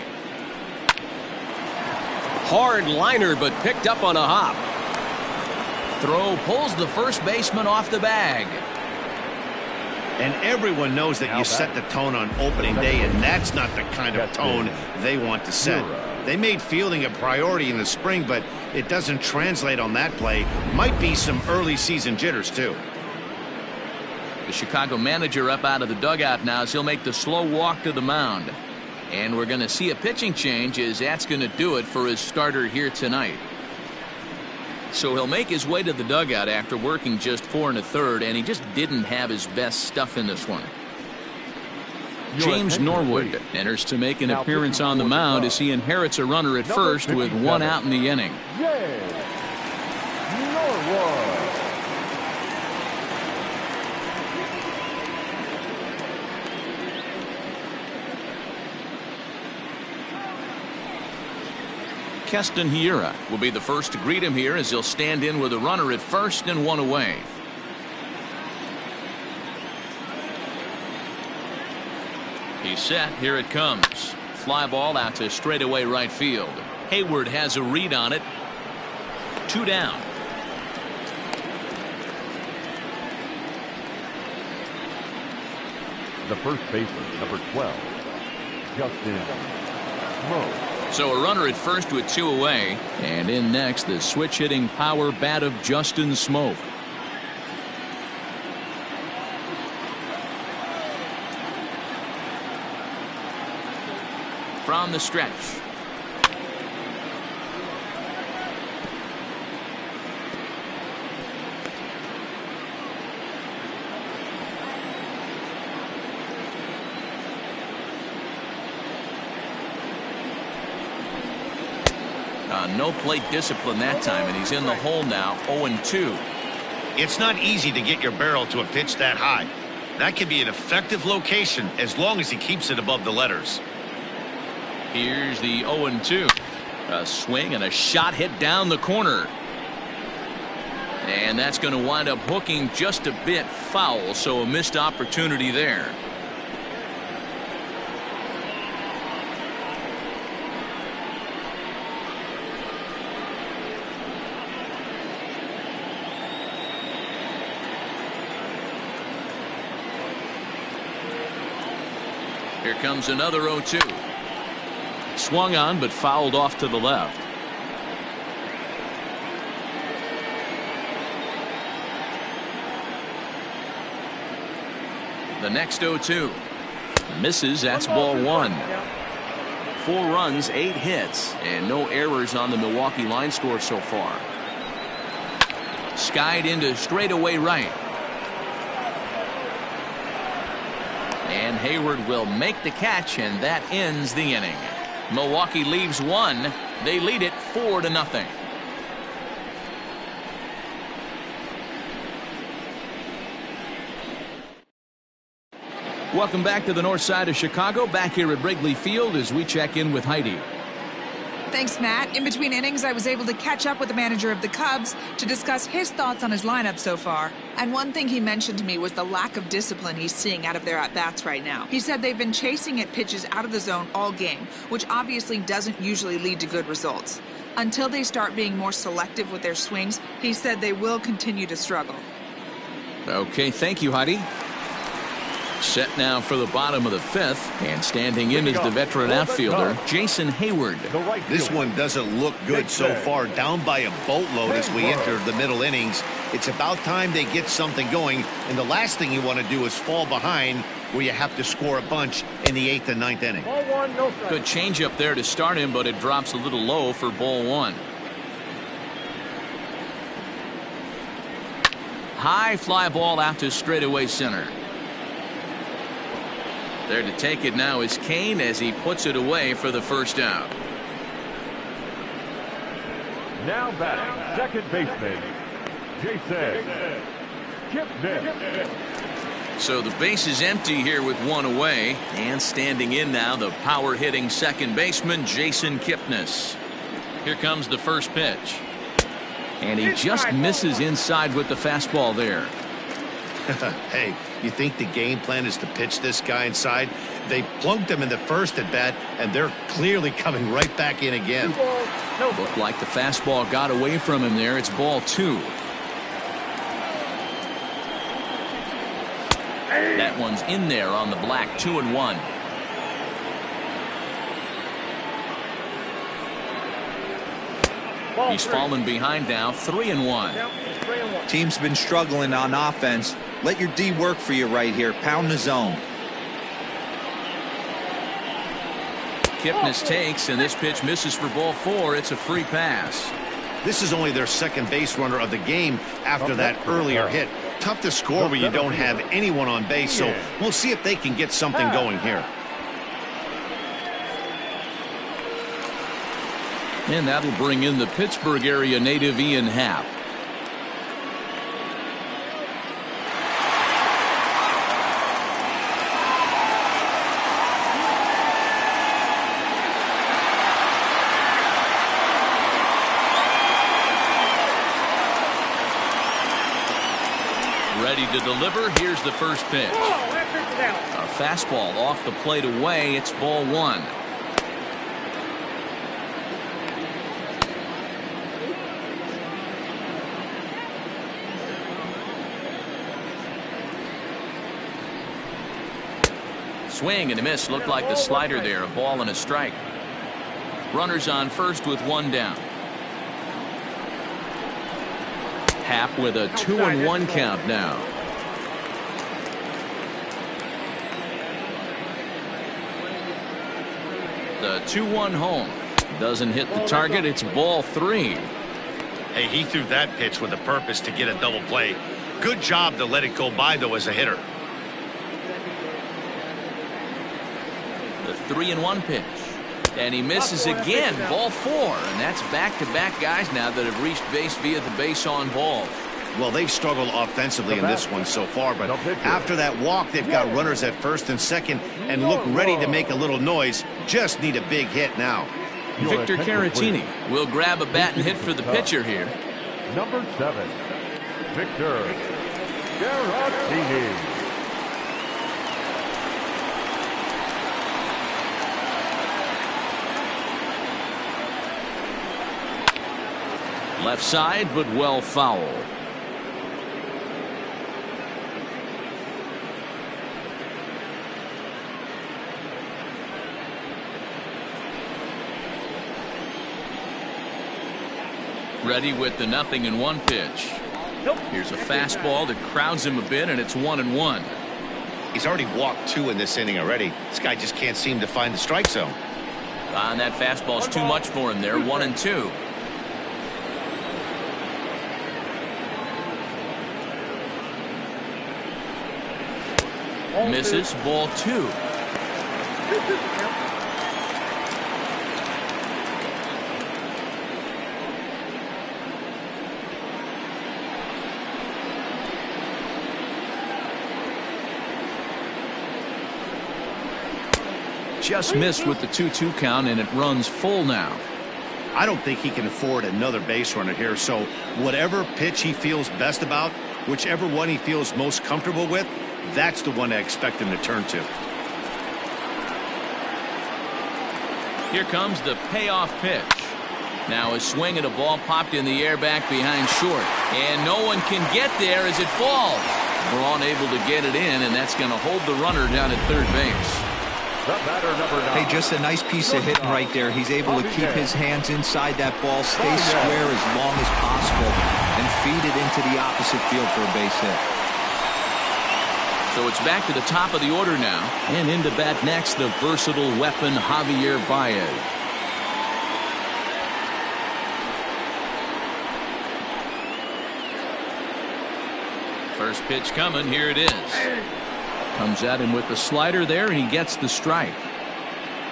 Hard liner, but picked up on a hop. Throw pulls the first baseman off the bag. And everyone knows that you set the tone on opening day, and that's not the kind of tone they want to set. They made fielding a priority in the spring, but it doesn't translate on that play. Might be some early season jitters, too. The Chicago manager up out of the dugout now as he'll make the slow walk to the mound. And we're going to see a pitching change as that's going to do it for his starter here tonight. So he'll make his way to the dugout after working just 4 1/3, and he just didn't have his best stuff in this one. James Norwood enters to make an appearance on the mound as he inherits a runner at first with 1 out in the inning. Norwood. Keston Hiura will be the first to greet him here as he'll stand in with a runner at first and 1 away. He's set. Here it comes. Fly ball out to straightaway right field. Hayward has a read on it. 2 down. The first baseman, number 12, Justin Mo. So a runner at first with 2 away. And in next, the switch-hitting power bat of Justin Smoke. From the stretch. No plate discipline that time, and he's in the hole now, 0-2. It's not easy to get your barrel to a pitch that high. That can be an effective location as long as he keeps it above the letters. Here's the 0-2. A swing and a shot hit down the corner. And that's going to wind up hooking just a bit foul, so a missed opportunity there. Here comes another 0-2. Swung on but fouled off to the left. The next 0-2 misses. That's ball 1. 4 runs, 8 hits, and no errors on the Milwaukee line score so far. Skied into straightaway right. And Hayward will make the catch, and that ends the inning. Milwaukee leaves 1. They lead it 4-0. Welcome back to the north side of Chicago. Back here at Wrigley Field as we check in with Heidi. Thanks, Matt. In between innings, I was able to catch up with the manager of the Cubs to discuss his thoughts on his lineup so far. And one thing he mentioned to me was the lack of discipline he's seeing out of their at-bats right now. He said they've been chasing at pitches out of the zone all game, which obviously doesn't usually lead to good results. Until they start being more selective with their swings, he said they will continue to struggle. Okay, thank you, Heidi. Set now for the bottom of the 5th, and standing in is the veteran outfielder, Jason Hayward. This one doesn't look good so far, down by a boatload as we enter the middle innings. It's about time they get something going, and the last thing you want to do is fall behind where you have to score a bunch in the 8th and 9th inning. Good change up there to start him, but it drops a little low for ball 1. High fly ball out to straightaway center. There to take it now is Kane as he puts it away for the first out. Now batting, second baseman, Jason Kipnis. So the base is empty here with 1 away, and standing in now the power hitting second baseman Jason Kipnis. Here comes the first pitch, and he just misses inside with the fastball there. Hey, you think the game plan is to pitch this guy inside? They plunked him in the first at bat, and they're clearly coming right back in again. Looked like the fastball got away from him there. It's ball 2. That one's in there on the black. 2-1. He's fallen behind now, 3-1. Count is 3-1. Team's been struggling on offense. Let your D work for you right here. Pound the zone. Kipnis takes, and this pitch misses for ball 4. It's a free pass. This is only their second base runner of the game after that earlier hit. Tough to score when you don't have anyone on base, so we'll see if they can get something going here. And that'll bring in the Pittsburgh area native Ian Happ. Ready to deliver. Here's the first pitch. A fastball off the plate away. It's ball 1. Swing and a miss. Looked like the slider there. A ball and a strike. Runners on first with 1 down. Happ with a 2-1 count now. The 2-1 home. Doesn't hit the target. It's ball 3. Hey, he threw that pitch with a purpose to get a double play. Good job to let it go by, though, as a hitter. The 3-1 pitch. And he misses again. Ball 4. And that's back-to-back guys now that have reached base via the base on balls. Well, they've struggled offensively in this one so far, but after that walk, they've got runners at first and second and look ready to make a little noise. Just need a big hit now. Victor Caratini will grab a bat and hit for the pitcher here. Number 7, Victor Caratini. Left side, but well foul. Ready with the 0-1 pitch. Here's a fastball that crowds him a bit, and it's 1-1. He's already walked 2 in this inning already. This guy just can't seem to find the strike zone. And that fastball's too much for him there. 1-2. Misses. Ball 2. Just missed with the 2-2 count, and it runs full now. I don't think he can afford another base runner here, so whatever pitch he feels best about, whichever one he feels most comfortable with, that's the one I expect him to turn to. Here comes the payoff pitch. Now a swing at a ball popped in the air back behind short. And no one can get there as it falls. Braun able to get it in, and that's going to hold the runner down at third base. Hey, just a nice piece of hitting right there. He's able to keep his hands inside that ball, stay square as long as possible, and feed it into the opposite field for a base hit. So it's back to the top of the order now. And into bat next, the versatile weapon, Javier Baez. First pitch coming. Here it is. Comes at him with the slider there, and he gets the strike.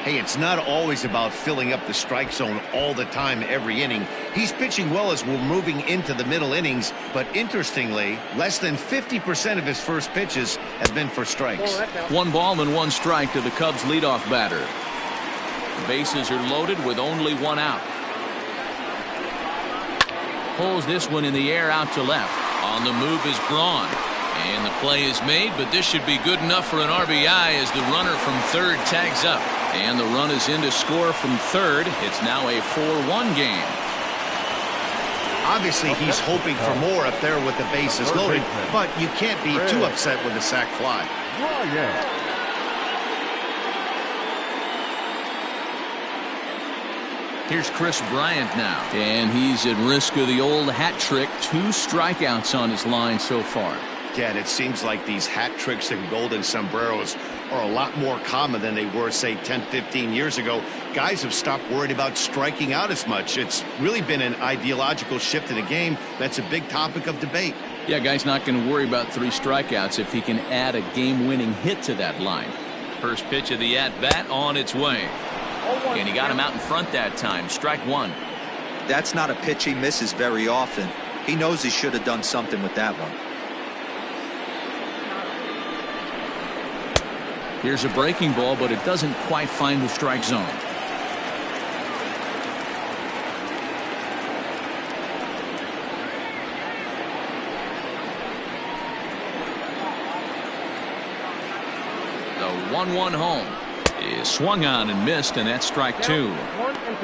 Hey, it's not always about filling up the strike zone all the time every inning. He's pitching well as we're moving into the middle innings, but interestingly, less than 50% of his first pitches have been for strikes. 1 ball and 1 strike to the Cubs leadoff batter. The bases are loaded with only 1 out. Pulls this one in the air out to left. On the move is Braun. And the play is made, but this should be good enough for an RBI as the runner from third tags up. And the run is in to score from third. It's now a 4-1 game. Obviously, he's hoping for more up there with the bases loaded, but you can't be too upset with a sac fly. Here's Chris Bryant now, and he's at risk of the old hat trick. 2 strikeouts on his line so far. Yeah, and it seems like these hat tricks and golden sombreros are a lot more common than they were, say, 10, 15 years ago. Guys have stopped worried about striking out as much. It's really been an ideological shift in the game. That's a big topic of debate. Yeah, guy's not going to worry about 3 strikeouts if he can add a game-winning hit to that line. First pitch of the at-bat on its way. And he got him out in front that time. Strike 1. That's not a pitch he misses very often. He knows he should have done something with that one. Here's a breaking ball, but it doesn't quite find the strike zone. The 1-1 home is swung on and missed, and that's strike 2. 1 and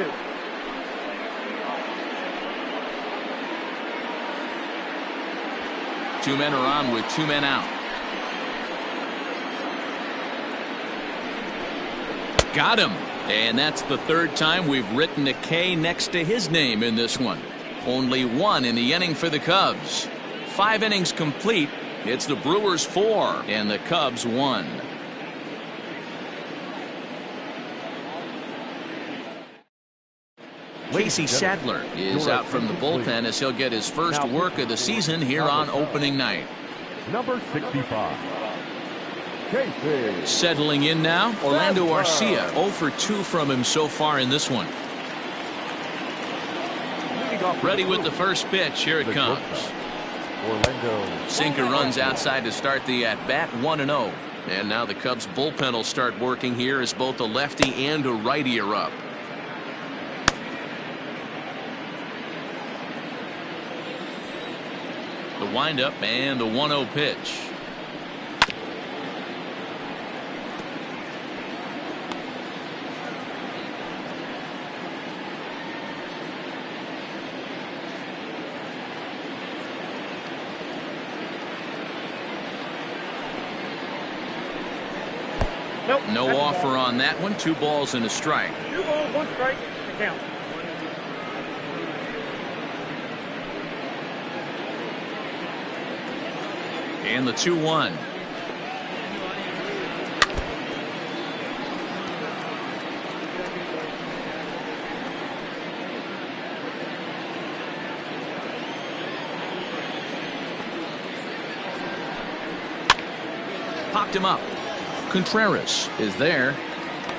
2. Two men are on with 2 men out. Got him. And that's the 3rd time we've written a K next to his name in this one. Only 1 in the inning for the Cubs. 5 innings complete. It's the Brewers 4 and the Cubs 1. Casey Sadler is out from the bullpen as he'll get his first work of the season here on opening night. Number 65. Settling in now, Orlando Garcia. 0 for 2 from him so far in this one. Ready with the first pitch. Here it comes. Sinker runs outside to start the at-bat. 1-0. And now the Cubs bullpen will start working here as both a lefty and a righty are up. The windup and the 1-0 pitch. Nope, no offer on that one. 2 balls and a strike. 2 balls, 1 strike to count. And the 2-1. Popped him up. Contreras is there.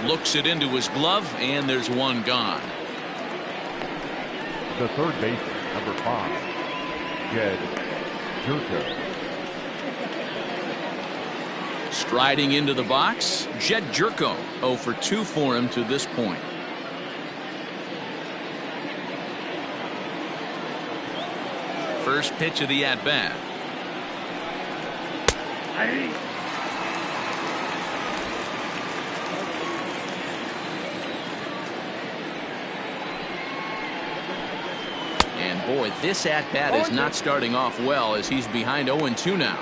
Looks it into his glove, and there's 1 gone. The third baseman, number 5, Rizzo. Striding into the box, Jed Jerko. 0 for 2 for him to this point. First pitch of the at-bat. And boy, this at-bat is not starting off well as he's behind 0-2 now.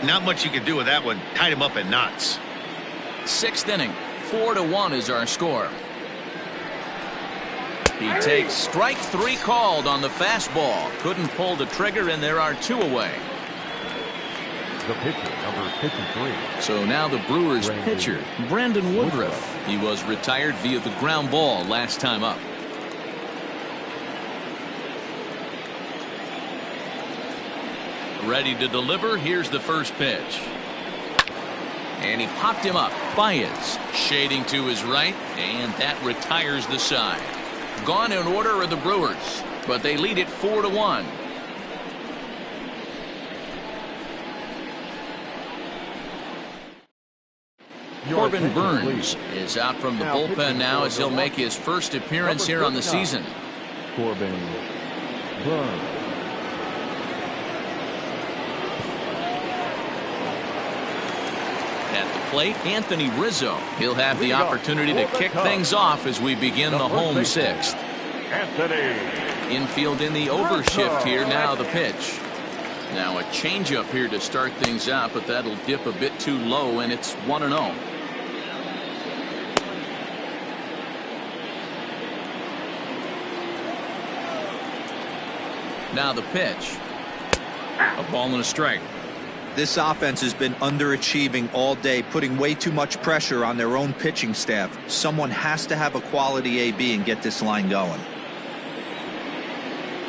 Not much you can do with that one. Tied him up in knots. 6th inning. 4-1 is our score. He takes strike 3 called on the fastball. Couldn't pull the trigger, and there are 2 away. The pitcher, number 53. So now the Brewers pitcher, Brandon Woodruff. He was retired via the ground ball last time up. Ready to deliver. Here's the first pitch. And he popped him up. Baez shading to his right, and that retires the side. Gone in order are the Brewers, but they lead it 4-1. Corbin Burns is out from the bullpen now as he'll make his first appearance here on the season. Corbin Burns. At the plate, Anthony Rizzo. He'll have the opportunity to kick things off as we begin the home 6th. Infield in the overshift here. Now the pitch. Now a changeup here to start things out, but that'll dip a bit too low, and it's 1-0. Now the pitch. A ball and a strike. This offense has been underachieving all day, putting way too much pressure on their own pitching staff. Someone has to have a quality AB and get this line going.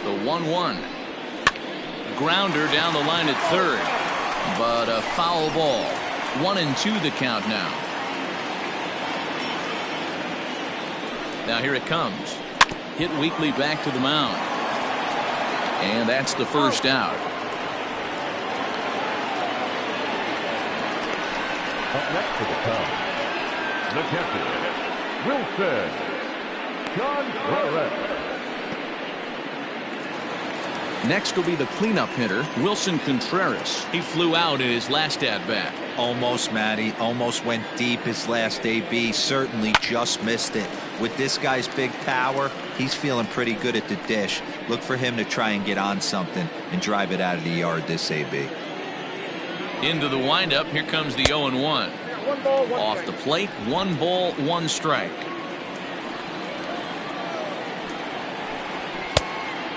The 1-1. Grounder down the line at third, but a foul ball. 1-2 the count now. Now here it comes. Hit weakly back to the mound. And that's the first out. Up next to the Cubs, the catcher, Wilson Contreras. Next will be the cleanup hitter, Wilson Contreras. He flew out in his last at-bat. Almost, Matty. Almost went deep his last AB. Certainly just missed it. With this guy's big power, he's feeling pretty good at the dish. Look for him to try and get on something and drive it out of the yard this AB. Into the windup. Here comes the 0-1. 1 ball, 1 Off strike. the plate, 1 ball, 1 strike.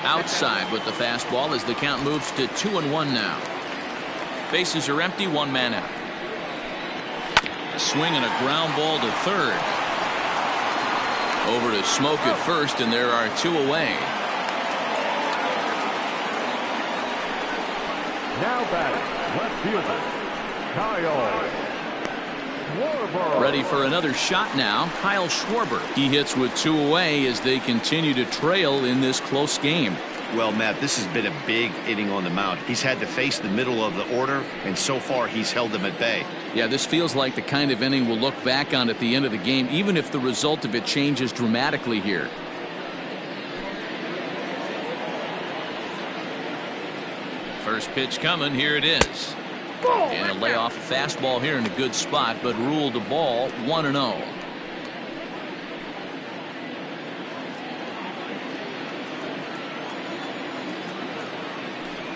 Outside with the fastball as the count moves to 2-1 now. Bases are empty, 1 man out. A swing and a ground ball to third. Over to Smoke at first, and there are 2 away. Now batting, left fielder, Kyle Schwarber. Ready for another shot now, Kyle Schwarber. He hits with 2 away as they continue to trail in this close game. Well, Matt, this has been a big inning on the mound. He's had to face the middle of the order, and so far he's held them at bay. Yeah, this feels like the kind of inning we'll look back on at the end of the game, even if the result of it changes dramatically here. First pitch coming. Here it is. And a layoff a fastball here in a good spot, but ruled a ball. 1-0.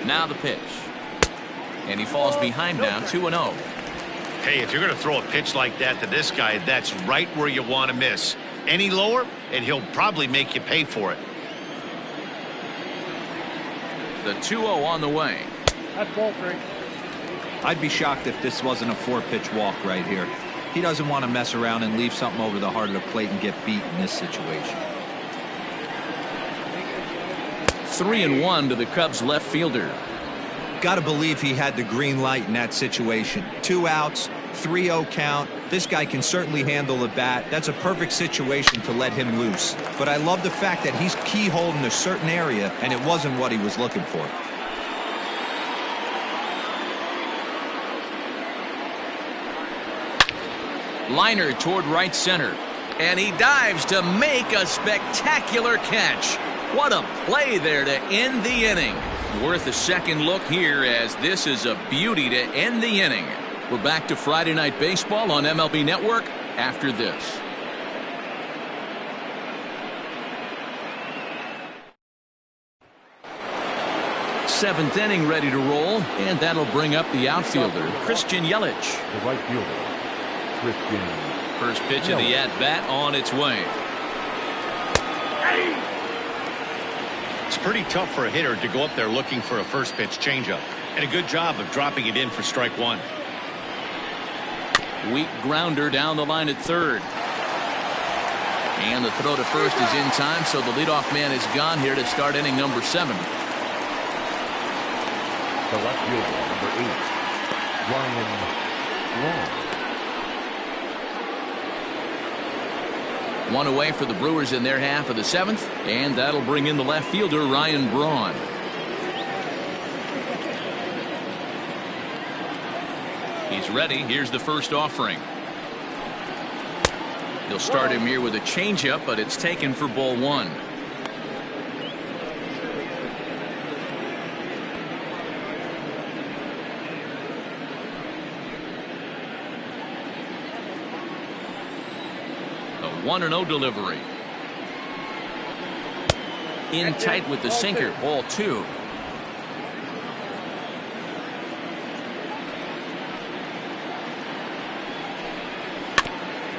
Now the pitch. And he falls behind now. 2-0. Hey, if you're going to throw a pitch like that to this guy, that's right where you want to miss. Any lower, and he'll probably make you pay for it. The 2-0 on the way. That's ball 3. I'd be shocked if this wasn't a 4-pitch walk right here. He doesn't want to mess around and leave something over the heart of the plate and get beat in this situation. 3-1 to the Cubs left fielder. Got to believe he had the green light in that situation. 2 outs, 3-0 count. This guy can certainly handle the bat. That's a perfect situation to let him loose. But I love the fact that he's keyholed in a certain area, and it wasn't what he was looking for. Liner toward right center. And he dives to make a spectacular catch. What a play there to end the inning. Worth a second look here, as this is a beauty to end the inning. We're back to Friday Night Baseball on MLB Network after this. Seventh inning ready to roll, and that'll bring up the outfielder, Christian Yelich. The right fielder, Christian. First pitch of the at-bat on its way. It's pretty tough for a hitter to go up there looking for a first pitch changeup, and a good job of dropping it in for strike 1. Weak grounder down the line at third. And the throw to first is in time, so the leadoff man is gone here to start inning number 7. The left fielder, number 8, Braun. 1 away for the Brewers in their half of the 7th, and that'll bring in the left fielder, Braun. He's ready. Here's the first offering. He'll start him here with a changeup, but it's taken for ball 1. A 1-0 delivery. In tight with the sinker, ball 2.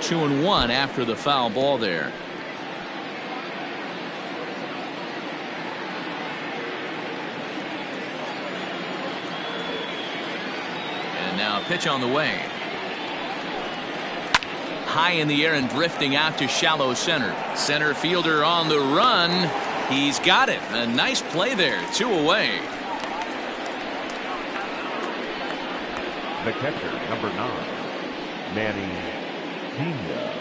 Two and 1 after the foul ball there. And now a pitch on the way. High in the air and drifting out to shallow center. Center fielder on the run. He's got it. A nice play there. 2 away. The catcher, number 9, Manny Pena.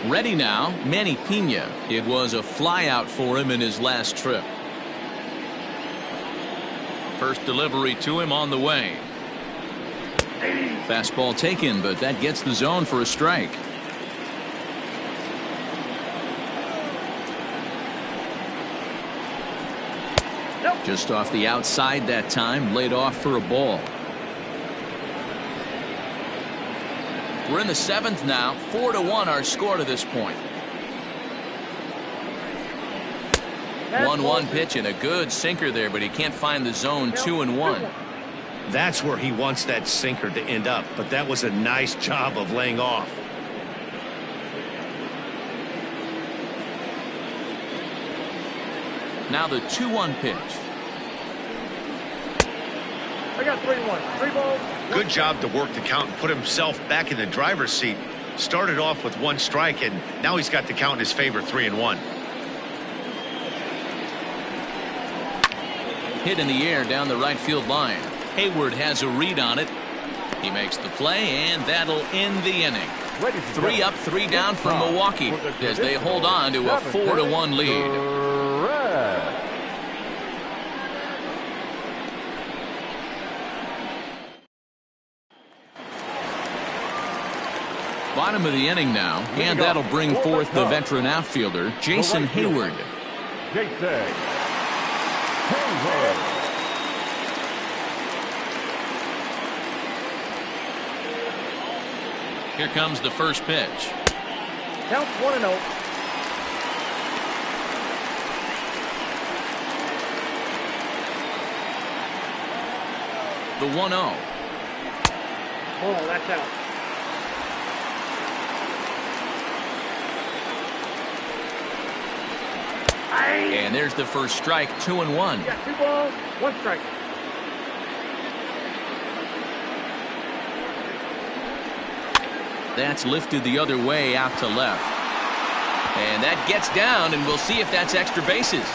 Ready now, Manny Pena. It was a flyout for him in his last trip. First delivery to him on the way. Fastball taken, but that gets the zone for a strike. Just off the outside that time, laid off for a ball. We're in the 7th now. 4-1 our score to this point. 1-1 pitch and a good sinker there, but he can't find the zone. 2-1. That's where he wants that sinker to end up, but that was a nice job of laying off. Now the 2-1 pitch. I got 3-1. 3 balls. Good job to work the count and put himself back in the driver's seat. Started off with 1 strike, and now he's got the count in his favor, 3-1. Hit in the air down the right field line. Hayward has a read on it. He makes the play, and that'll end the inning. 3 up, 3 down for Milwaukee as they hold on to a 4-1 lead. Bottom of the inning now, and that'll bring forth the veteran outfielder, Jason Hayward. Jason Hayward. Here comes the first pitch. Count 1-0. The 1-0. Oh, that's out. And there's the first strike. 2-1. You got 2 balls, 1 strike. That's lifted the other way out to left. And that gets down, and we'll see if that's extra bases.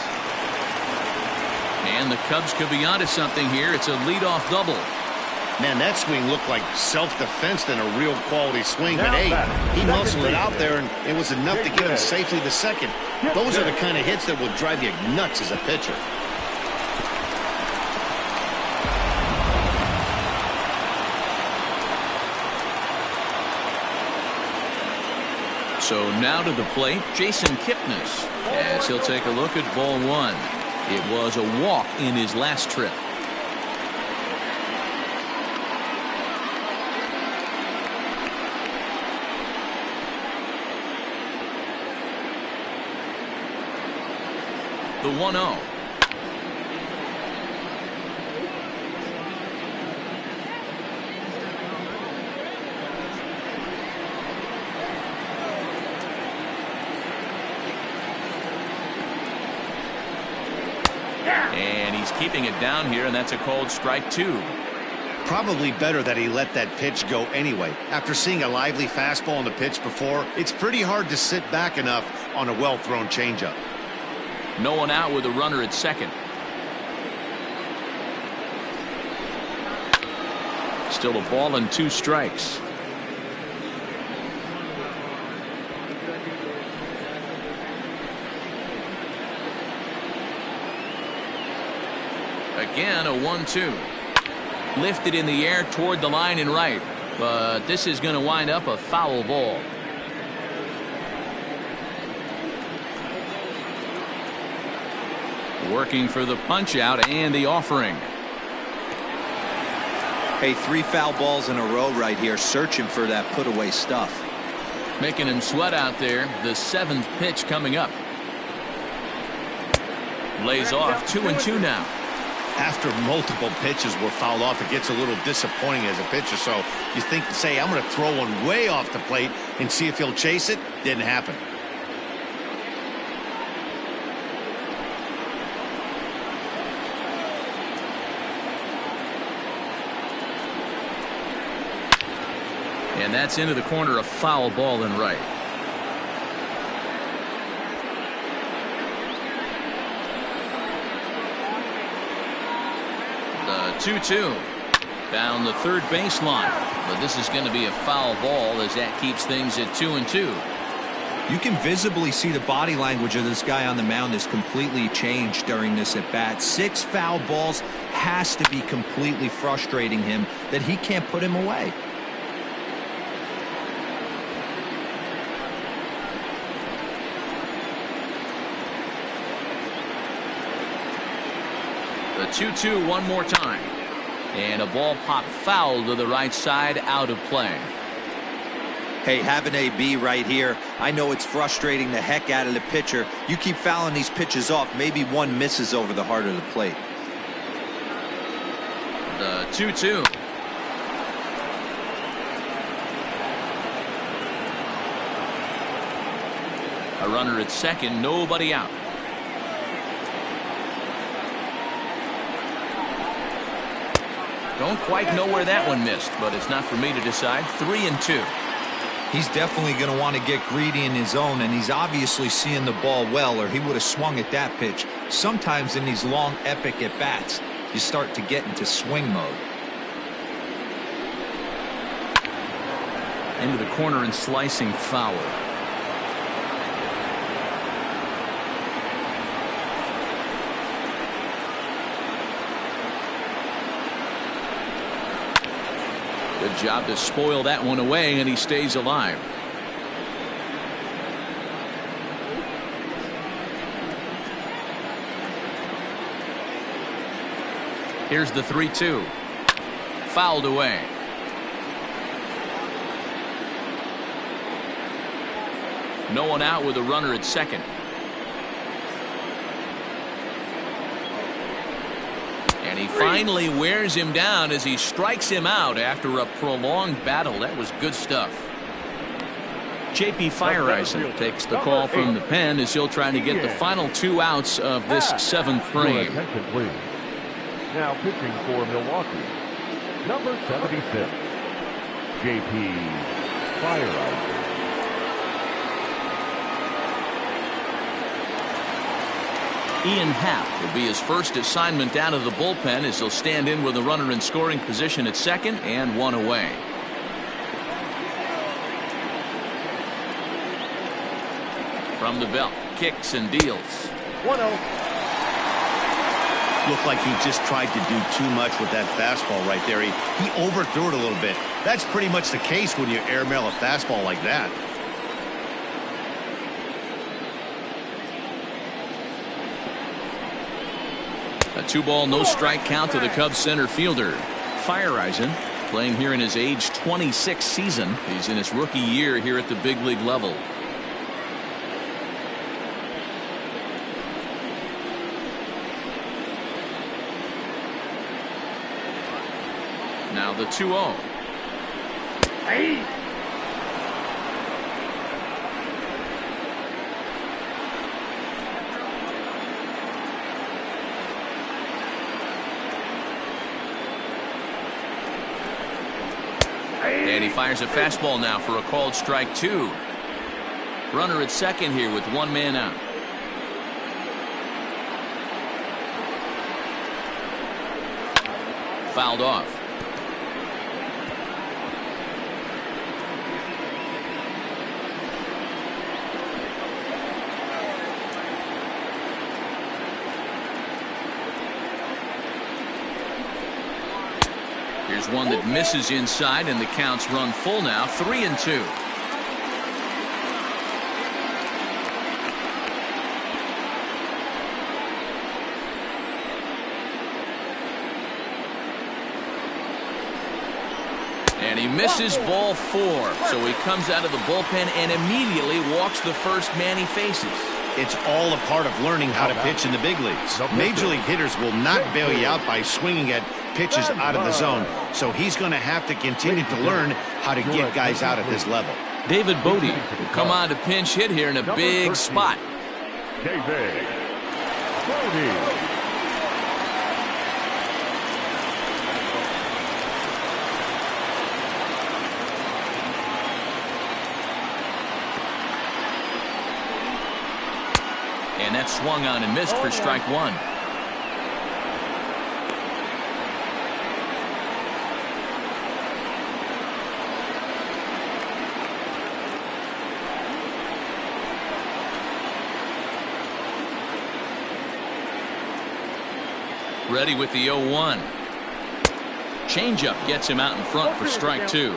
And the Cubs could be onto something here. It's a leadoff double. Man, that swing looked like self-defense than a real quality swing. But hey, he muscled it out there, and it was enough to get him safely to second. Those are the kind of hits that will drive you nuts as a pitcher. So now to the plate, Jason Kipnis, as he'll take a look at ball 1. It was a walk in his last trip. The 1-0. And he's keeping it down here, and that's a called strike 2. Probably better that he let that pitch go anyway. After seeing a lively fastball on the pitch before, it's pretty hard to sit back enough on a well-thrown changeup. No one out with a runner at second. Still a ball and 2 strikes. Again, a 1-2. Lifted in the air toward the line and right, but this is going to wind up a foul ball. Working for the punch out and the offering. Hey, 3 foul balls in a row right here, searching for that put away stuff. Making him sweat out there. The 7th pitch coming up. Lays off. 2-2 now. After multiple pitches were fouled off, it gets a little disappointing as a pitcher. So you think, say, I'm going to throw one way off the plate and see if he'll chase it. Didn't happen. And that's into the corner, a foul ball in right. The 2-2 down the third baseline, but this is going to be a foul ball as that keeps things at 2-2. You can visibly see the body language of this guy on the mound is completely changed during this at bat. 6 foul balls has to be completely frustrating him that he can't put him away. The 2-2 one more time. And a ball popped foul to the right side, out of play. Hey, have an AB right here. I know it's frustrating the heck out of the pitcher. You keep fouling these pitches off, maybe one misses over the heart of the plate. The 2-2. A runner at second, nobody out. Don't quite know where that one missed, but it's not for me to decide. 3-2. He's definitely going to want to get greedy in his zone, and he's obviously seeing the ball well, or he would have swung at that pitch. Sometimes in these long, epic at-bats, you start to get into swing mode. Into the corner and slicing foul. Good job to spoil that one away, and he stays alive. Here's the 3-2. Fouled away. No one out with a runner at second. And he finally wears him down as he strikes him out after a prolonged battle. That was good stuff. J.P. Fireisen takes the call from the pen as he'll try to get the final 2 outs of this 7th frame. Now pitching for Milwaukee, number 76, J.P. Fireisen. Ian Happ will be his first assignment down to the bullpen as he'll stand in with a runner in scoring position at second and 1 away. From the belt, kicks and deals. 1-0. Looked like he just tried to do too much with that fastball right there. He overthrew it a little bit. That's pretty much the case when you airmail a fastball like that. A 2-ball, no strike count to the Cubs center fielder. Fireisen playing here in his age 26 season. He's in his rookie year here at the big league level. Now the 2-0. Hey. And he fires a fastball now for a called strike 2. Runner at second here with 1 man out. Fouled off. Here's one that misses inside, and the count's run full now. 3-2. And he misses ball 4. So he comes out of the bullpen and immediately walks the first man he faces. It's all a part of learning how to pitch in the big leagues. Major league hitters will not bail you out by swinging at pitches out of the zone. So he's going to have to continue to learn how to get guys out at this level. David Bodie will come on to pinch hit here in a big spot. David Bodie. swung on and missed for strike one. Ready with the 0-1. Changeup gets him out in front for strike two.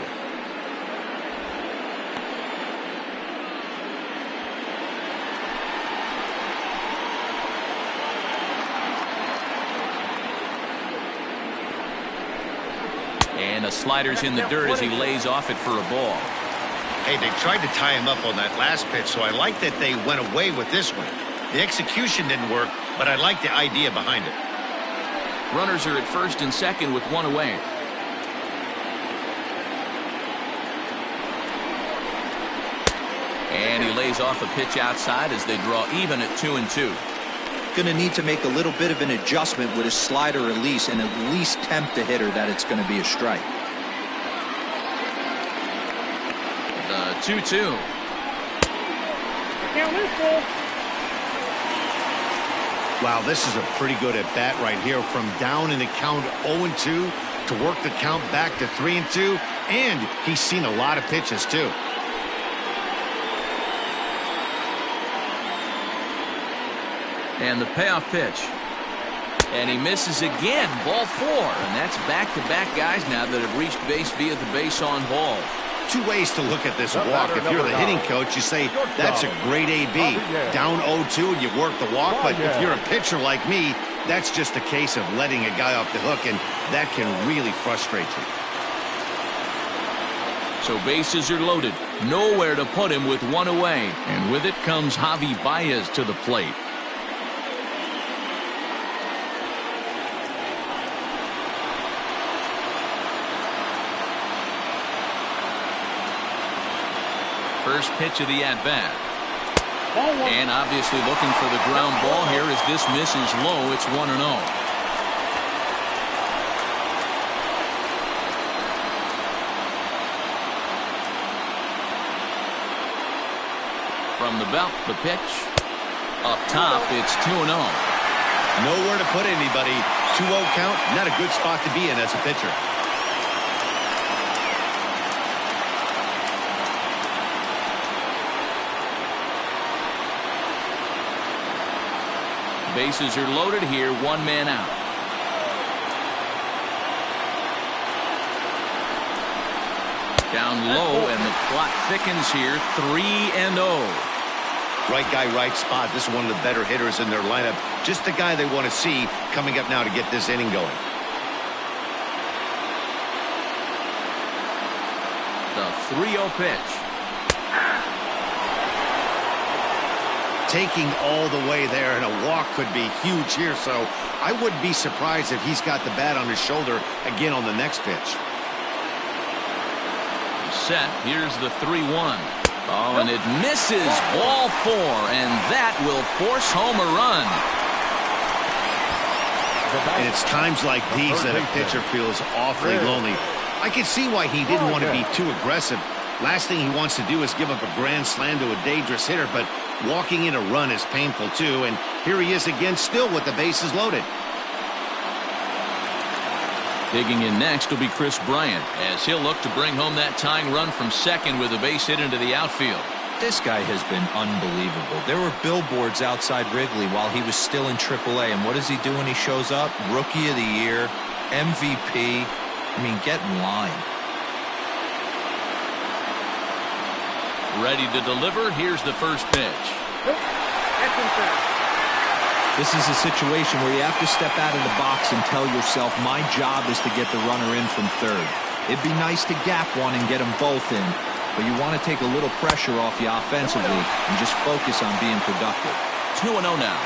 And a slider's in the dirt as he lays off it for a ball. Hey, they tried to tie him up on that last pitch, so I like that they went away with this one. The execution didn't work, but I like the idea behind it. Runners are at first and second with one away. And he lays off a pitch outside as they draw even at 2-2. Going to need to make a little bit of an adjustment with his slider release and at least tempt the hitter that it's going to be a strike. The 2-2. Count this ball. Wow, this is a pretty good at bat right here, from down in the count 0-2 to work the count back to 3-2, and he's seen a lot of pitches too. And the payoff pitch. And he misses again. Ball four. And that's back-to-back guys now that have reached base via the base on ball. Two ways to look at this walk. If you're the hitting coach, you say that's a great AB. Down 0-2 and you work the walk. But if you're a pitcher like me, that's just a case of letting a guy off the hook, and that can really frustrate you. So bases are loaded. Nowhere to put him with one away. And with it comes Javi Baez to the plate. First pitch of the at-bat. And obviously looking for the ground ball here as this misses low. It's 1-0. From the belt, the pitch. Up top, it's 2-0. Nowhere to put anybody. 2-0 count, not a good spot to be in as a pitcher. Bases are loaded here, one man out. Down low, and the clock thickens here, 3-0. Right guy, right spot. This is one of the better hitters in their lineup. Just the guy they want to see coming up now to get this inning going. The 3-0 pitch. Taking all the way there, and a walk could be huge here, so I wouldn't be surprised if he's got the bat on his shoulder again on the next pitch. Set. Here's the 3-1. Oh, and it misses. Ball four, and that will force home a run. And it's times like these that a pitcher feels awfully lonely. I can see why he didn't want to be too aggressive. Last thing he wants to do is give up a grand slam to a dangerous hitter, but walking in a run is painful too, and here he is again, still with the bases loaded. Digging in next will be Kris Bryant, as he'll look to bring home that tying run from second with a base hit into the outfield. This guy has been unbelievable. There were billboards outside Wrigley while he was still in AAA, and what does he do when he shows up? Rookie of the Year, MVP. I mean, get in line. Ready to deliver. Here's the first pitch. This is a situation where you have to step out of the box and tell yourself, my job is to get the runner in from third. It'd be nice to gap one and get them both in, but you want to take a little pressure off you offensively and just focus on being productive. 2-0 now.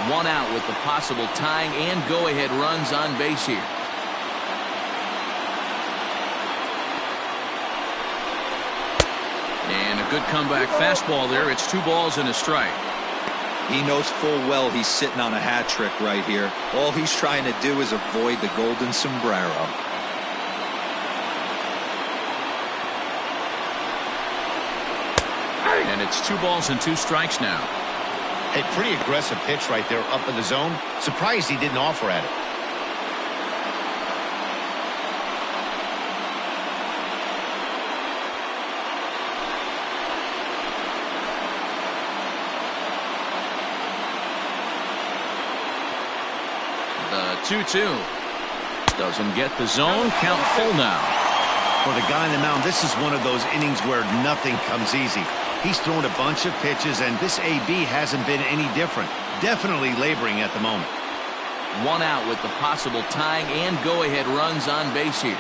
One out with the possible tying and go-ahead runs on base here. And a good comeback fastball there. It's 2 balls and a strike. He knows full well he's sitting on a hat trick right here. All he's trying to do is avoid the golden sombrero. And it's 2 balls and 2 strikes now. A pretty aggressive pitch right there up in the zone. Surprised he didn't offer at it. The 2-2. Doesn't get the zone. Count full now. For the guy on the mound, this is one of those innings where nothing comes easy. He's thrown a bunch of pitches, and this AB hasn't been any different. Definitely laboring at the moment. 1 out with the possible tying and go-ahead runs on base here.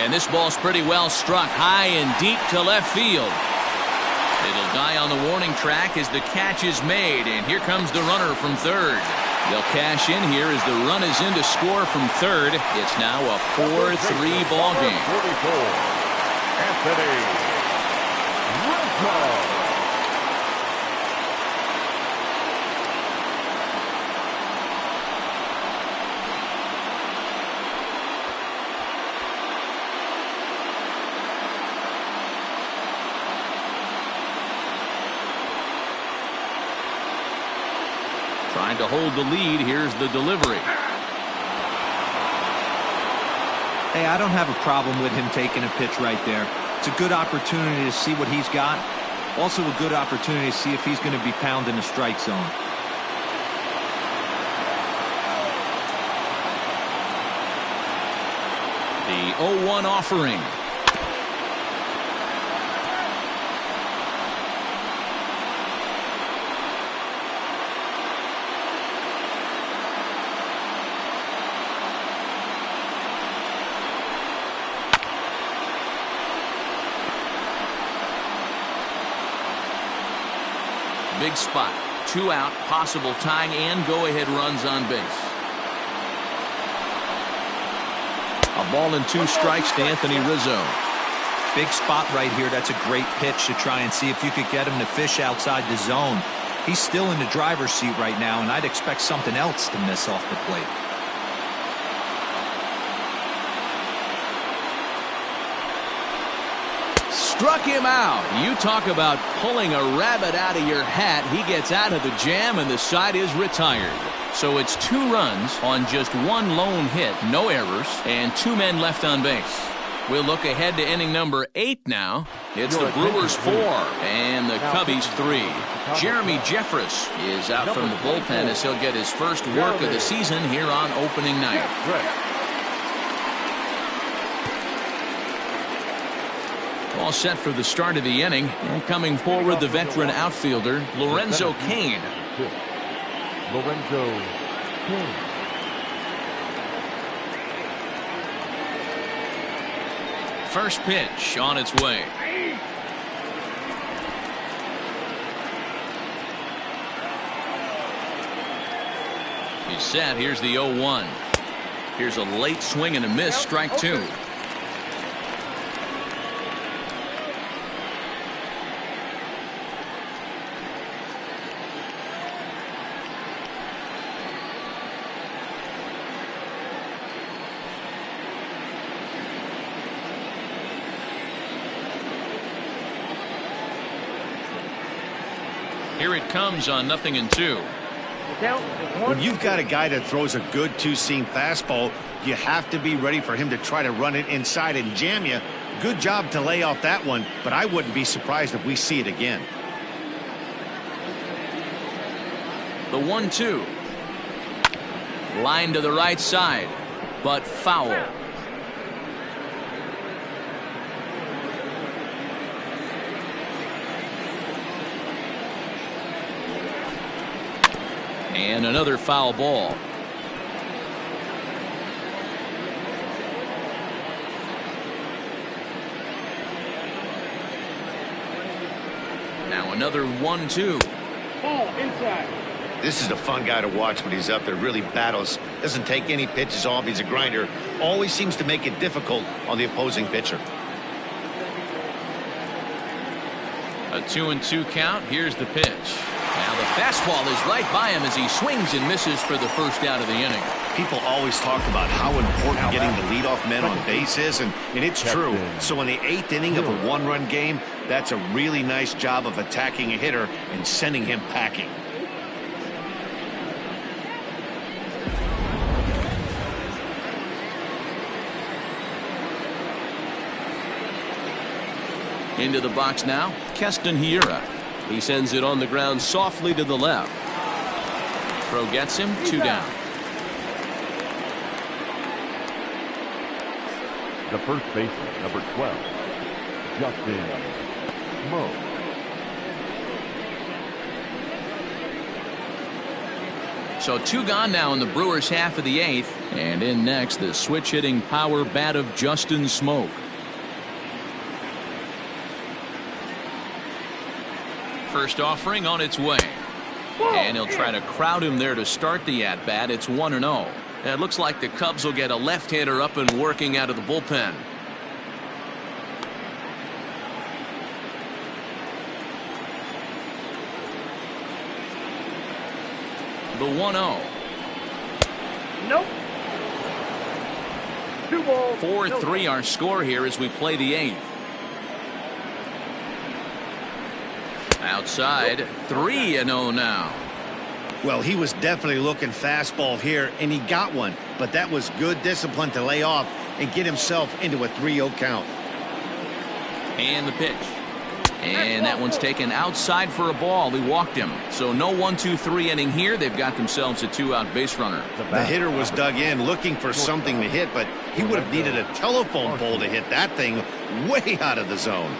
And this ball's pretty well struck high and deep to left field. It'll die on the warning track as the catch is made, and here comes the runner from third. They'll cash in here as the run is in to score from third. It's now a 4-3 ball game. 44, Anthony Rizzo. Trying to hold the lead. Here's the delivery. Hey, I don't have a problem with him taking a pitch right there. It's a good opportunity to see what he's got. Also a good opportunity to see if he's going to be pounding the strike zone. The 0-1 offering. Big spot. 2 out, possible tying and go-ahead runs on base. A ball and 2 strikes to Anthony Rizzo. Big spot right here. That's a great pitch to try and see if you could get him to fish outside the zone. He's still in the driver's seat right now, and I'd expect something else to miss off the plate. Struck him out. You talk about pulling a rabbit out of your hat. He gets out of the jam, and the side is retired. So it's 2 runs on just 1 lone hit, no errors, and 2 men left on base. We'll look ahead to inning number 8 now. It's the Brewers 4 and the Cubbies 3. Jeremy Jeffress is out from the bullpen as he'll get his first work of the season here on opening night. All set for the start of the inning. And coming forward, the veteran outfielder, Lorenzo Kane. Lorenzo Kane. First pitch on its way. He's set. Here's the 0-1. Here's a late swing and a miss. Strike 2. Here it comes on 0-2. When you've got a guy that throws a good 2-seam fastball, you have to be ready for him to try to run it inside and jam you. Good job to lay off that one, but I wouldn't be surprised if we see it again. The 1-2. Line to the right side, but foul. And another foul ball. Now another 1-2. Ball inside. This is a fun guy to watch when he's up there. Really battles. Doesn't take any pitches off. He's a grinder. Always seems to make it difficult on the opposing pitcher. A 2-2 count. Here's the pitch. Now Now the fastball is right by him as he swings and misses for the first out of the inning. People always talk about how important getting the leadoff men on base is, and it's true. So in the 8th inning of a 1-run game, that's a really nice job of attacking a hitter and sending him packing. Into the box now, Keston Hiura. He sends it on the ground softly to the left. Throw gets him, 2 down. The first baseman, number 12, Justin Mo. So 2 gone now in the Brewers' half of the 8th. And in next, the switch-hitting power bat of Justin Smoke. First offering on its way. And he'll try to crowd him there to start the at-bat. It's 1-0. It looks like the Cubs will get a left-hander up and working out of the bullpen. The 1-0. Nope. 2 balls. 4-3 our score here as we play the 8th. Outside, 3-0 now. Well, he was definitely looking fastball here, and he got one. But that was good discipline to lay off and get himself into a 3-0 count. And the pitch. And that one's taken outside for a ball. He walked him. So no 1-2-3 inning here. They've got themselves a 2-out base runner. The hitter was dug in looking for something to hit, but he would have needed a telephone pole to hit that thing way out of the zone.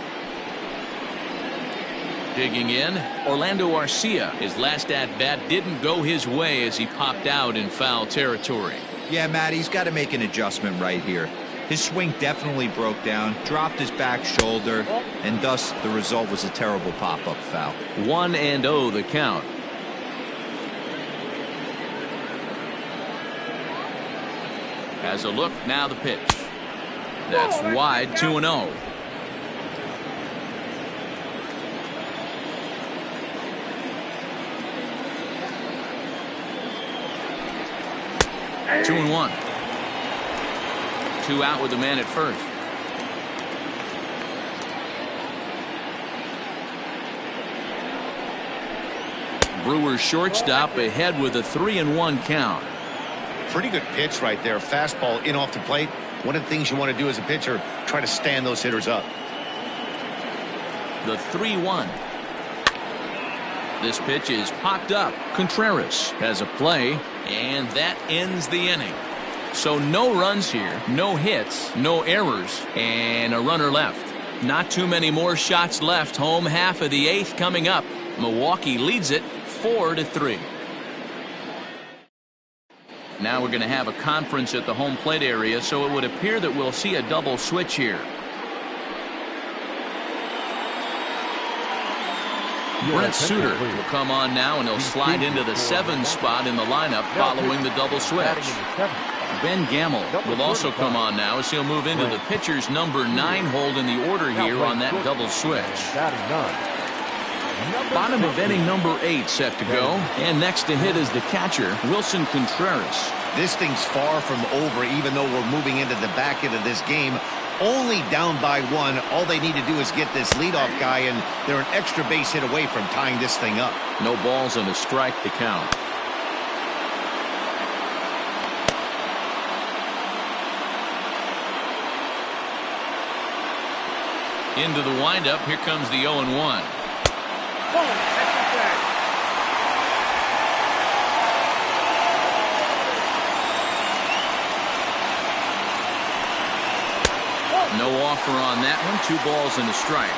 Digging in, Orlando Garcia. His last at-bat didn't go his way as he popped out in foul territory. Yeah, Matt, he's got to make an adjustment right here. His swing definitely broke down, dropped his back shoulder, and thus the result was a terrible pop-up foul. 1-0 the count. Has a look, now the pitch. That's wide, 2-0. Two and 1. 2 out with the man at first. Brewers shortstop ahead with a 3-1 count. Pretty good pitch right there. Fastball in off the plate. One of the things you want to do as a pitcher, try to stand those hitters up. The 3-1. This pitch is popped up. Contreras has a play, and that ends the inning. So no runs here, no hits, no errors, and a runner left. Not too many more shots left. Home half of the 8th coming up. Milwaukee leads it 4-3. Now we're going to have a conference at the home plate area, so it would appear that we'll see a double switch here. Brent Suter will come on now, and he'll slide into the 7 spot in the lineup following the double switch. Ben Gamel will also come on now as he'll move into the pitcher's number 9 hold in the order here on that double switch. Bottom of inning number 8 set to go, and next to hit is the catcher, Wilson Contreras. This thing's far from over, even though we're moving into the back end of this game. Only down by 1. All they need to do is get this leadoff guy, and they're an extra base hit away from tying this thing up. No balls and a strike to count. Into the windup. Here comes the 0-1. No offer on that one. 2 balls and a strike.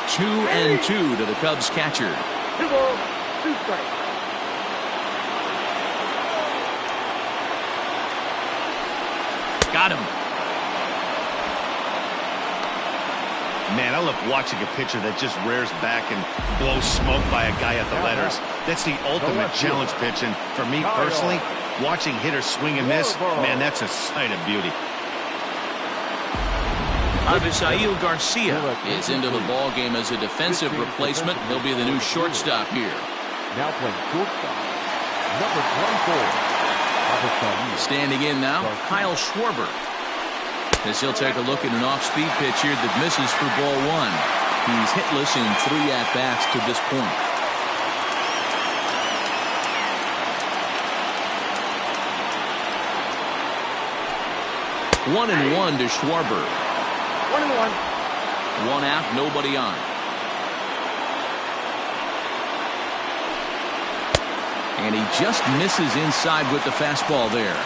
Two and 2 to the Cubs catcher. 2 balls, 2 strikes. Got him. Man, I love watching a pitcher that just rears back and blows smoke by a guy at the letters. That's the ultimate challenge pitch, and for me personally, watching hitters swing and miss, man, that's a sight of beauty. Garcia is into the ball game as a defensive replacement. He'll be the new shortstop here. Now playing shortstop, number 24. Standing in now, Kyle Schwarber. As he'll take a look at an off-speed pitch here that misses for ball one. He's hitless in 3 at-bats to this point. One and one to Schwarber. 1-1. 1 out, nobody on. And he just misses inside with the fastball there.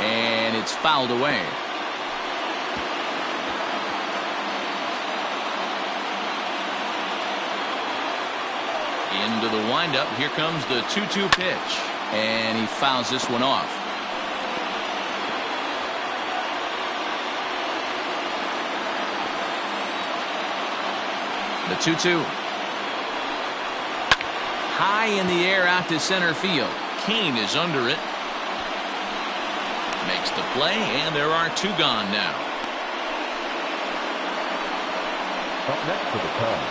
And it's fouled away. Into the windup. Here comes the 2-2 pitch. And he fouls this one off. The 2-2. High in the air out to center field. Kane is under it. Makes the play, and there are 2 gone now. Up next to the Cubs,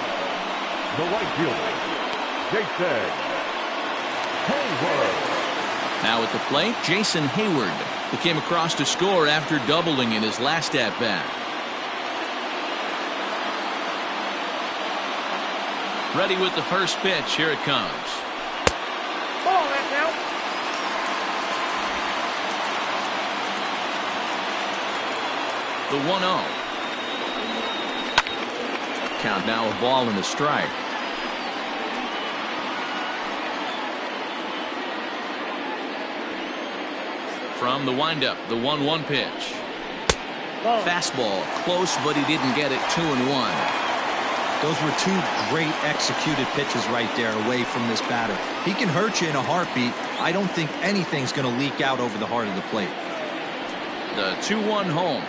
the right fielder, Jason Hayward. Now at the plate, Jason Hayward, who came across to score after doubling in his last at-bat. Ready with the first pitch. Here it comes. Ball that now. The 1-0. Count now, a ball and a strike. From the windup, the 1-1 pitch. Fastball, close, but he didn't get it. 2-1. Those were 2 great executed pitches right there away from this batter. He can hurt you in a heartbeat. I don't think anything's going to leak out over the heart of the plate. The 2-1 home.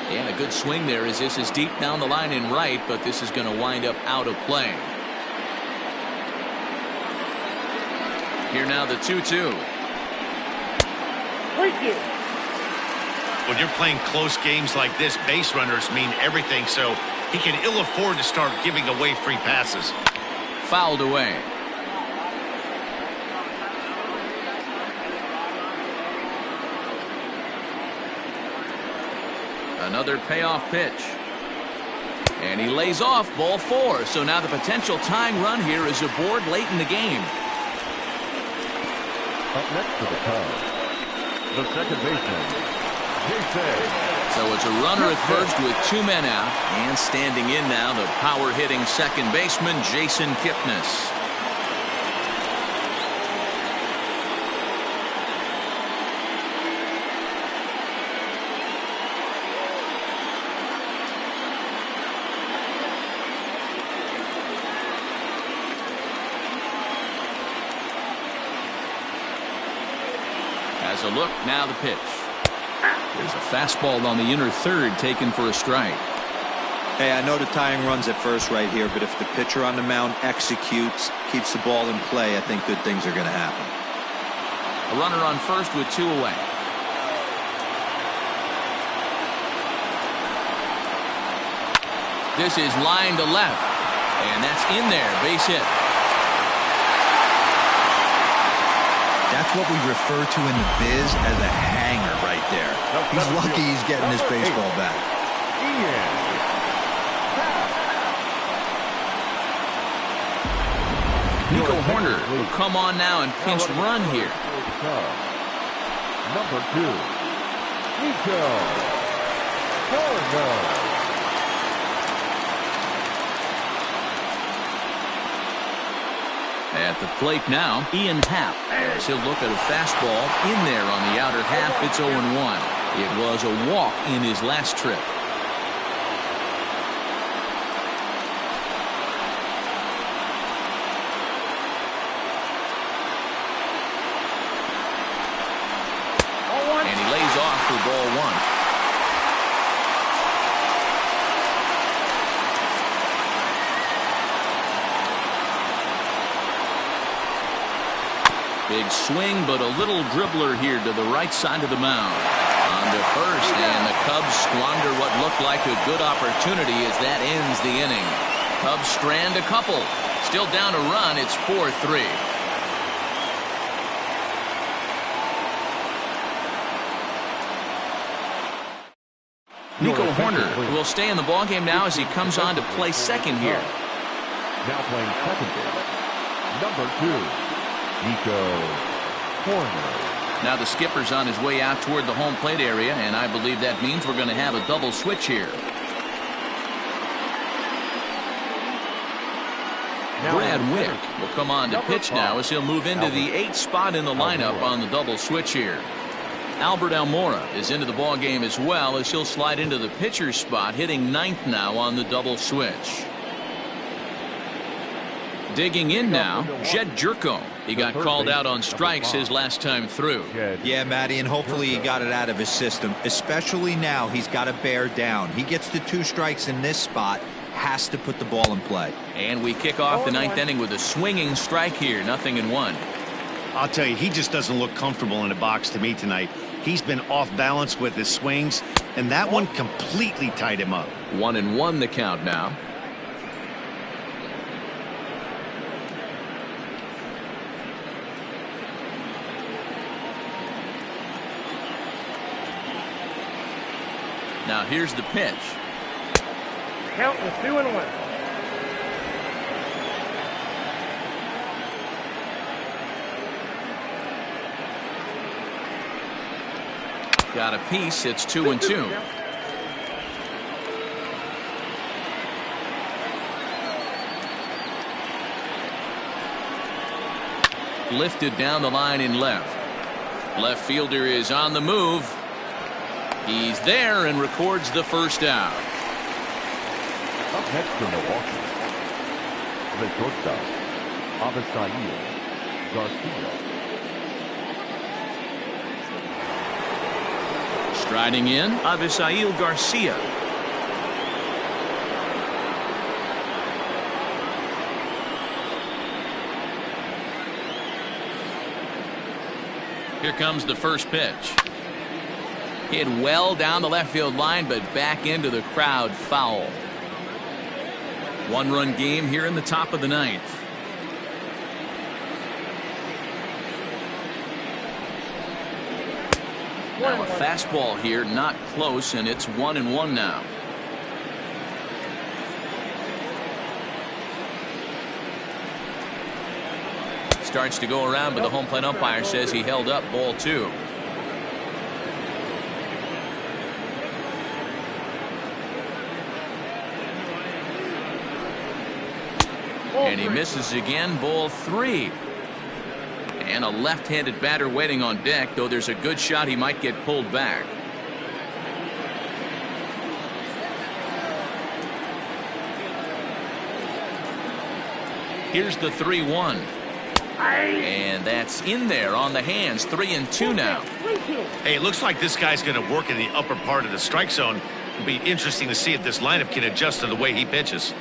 And a good swing there as this is deep down the line in right, but this is going to wind up out of play. Here now the 2-2. When you're playing close games like this, base runners mean everything, so he can ill afford to start giving away free passes. Fouled away. Another payoff pitch. And he lays off ball 4. So now the potential tying run here is aboard late in the game. Up next to the Cubs, the second baseman, Jason. So it's a runner at first with 2 men out. And standing in now, the power-hitting second baseman, Jason Kipnis. As a look, now the pitch. There's a fastball on the inner third taken for a strike. Hey, I know the tying run's at first right here, but if the pitcher on the mound executes, keeps the ball in play, I think good things are going to happen. A runner on first with 2 away. This is line to left, and that's in there. Base hit. That's what we refer to in the biz as a hanger right there. He's lucky he's getting his baseball back. Nico Horner will come on now and pinch run here. Number 2, Nico Horner. At the plate now, Ian Happ. As he'll look at a fastball in there on the outer half. It's 0-1. It was a walk in his last trip. And he lays off for ball 1. Big swing, but a little dribbler here to the right side of the mound. On to first, and the Cubs squander what looked like a good opportunity as that ends the inning. Cubs strand a couple. Still down a run. It's 4-3. Nico Horner will stay in the ballgame now as he comes on to play second here. Now playing second base, number 2, Nico Horner. Now the skipper's on his way out toward the home plate area, and I believe that means we're going to have a double switch here. Brad Wick will come on to pitch now as he'll move into the 8th spot in the lineup on the double switch here. Albert Almora is into the ballgame as well as he'll slide into the pitcher's spot, hitting 9th now on the double switch. Digging in now, Jed Jerko. He got called out on strikes his last time through. Yeah, Matty, and hopefully he got it out of his system. Especially now, he's got to bear down. He gets the 2 strikes in this spot, has to put the ball in play. And we kick off the 9th inning with a swinging strike here, 0-1. I'll tell you, he just doesn't look comfortable in the box to me tonight. He's been off balance with his swings, and that one completely tied him up. 1-1 the count now. Now here's the pitch. Count is 2-1. Got a piece. It's 2-2. Lifted down the line in left. Left fielder is on the move. He's there and records the first out. Up next for Milwaukee, the shortstop, Garcia. Striding in, Avisail Garcia. Here comes the first pitch. Hit well down the left field line, but back into the crowd, foul. 1-run game here in the top of the 9th. Now a fastball here, not close, and it's 1-1 now. Starts to go around, but the home plate umpire says he held up, ball 2. And he misses again, ball 3. And a left-handed batter waiting on deck, though there's a good shot he might get pulled back. Here's the 3-1. And that's in there on the hands. 3-2 now. Hey, it looks like this guy's going to work in the upper part of the strike zone. It'll be interesting to see if this lineup can adjust to the way he pitches.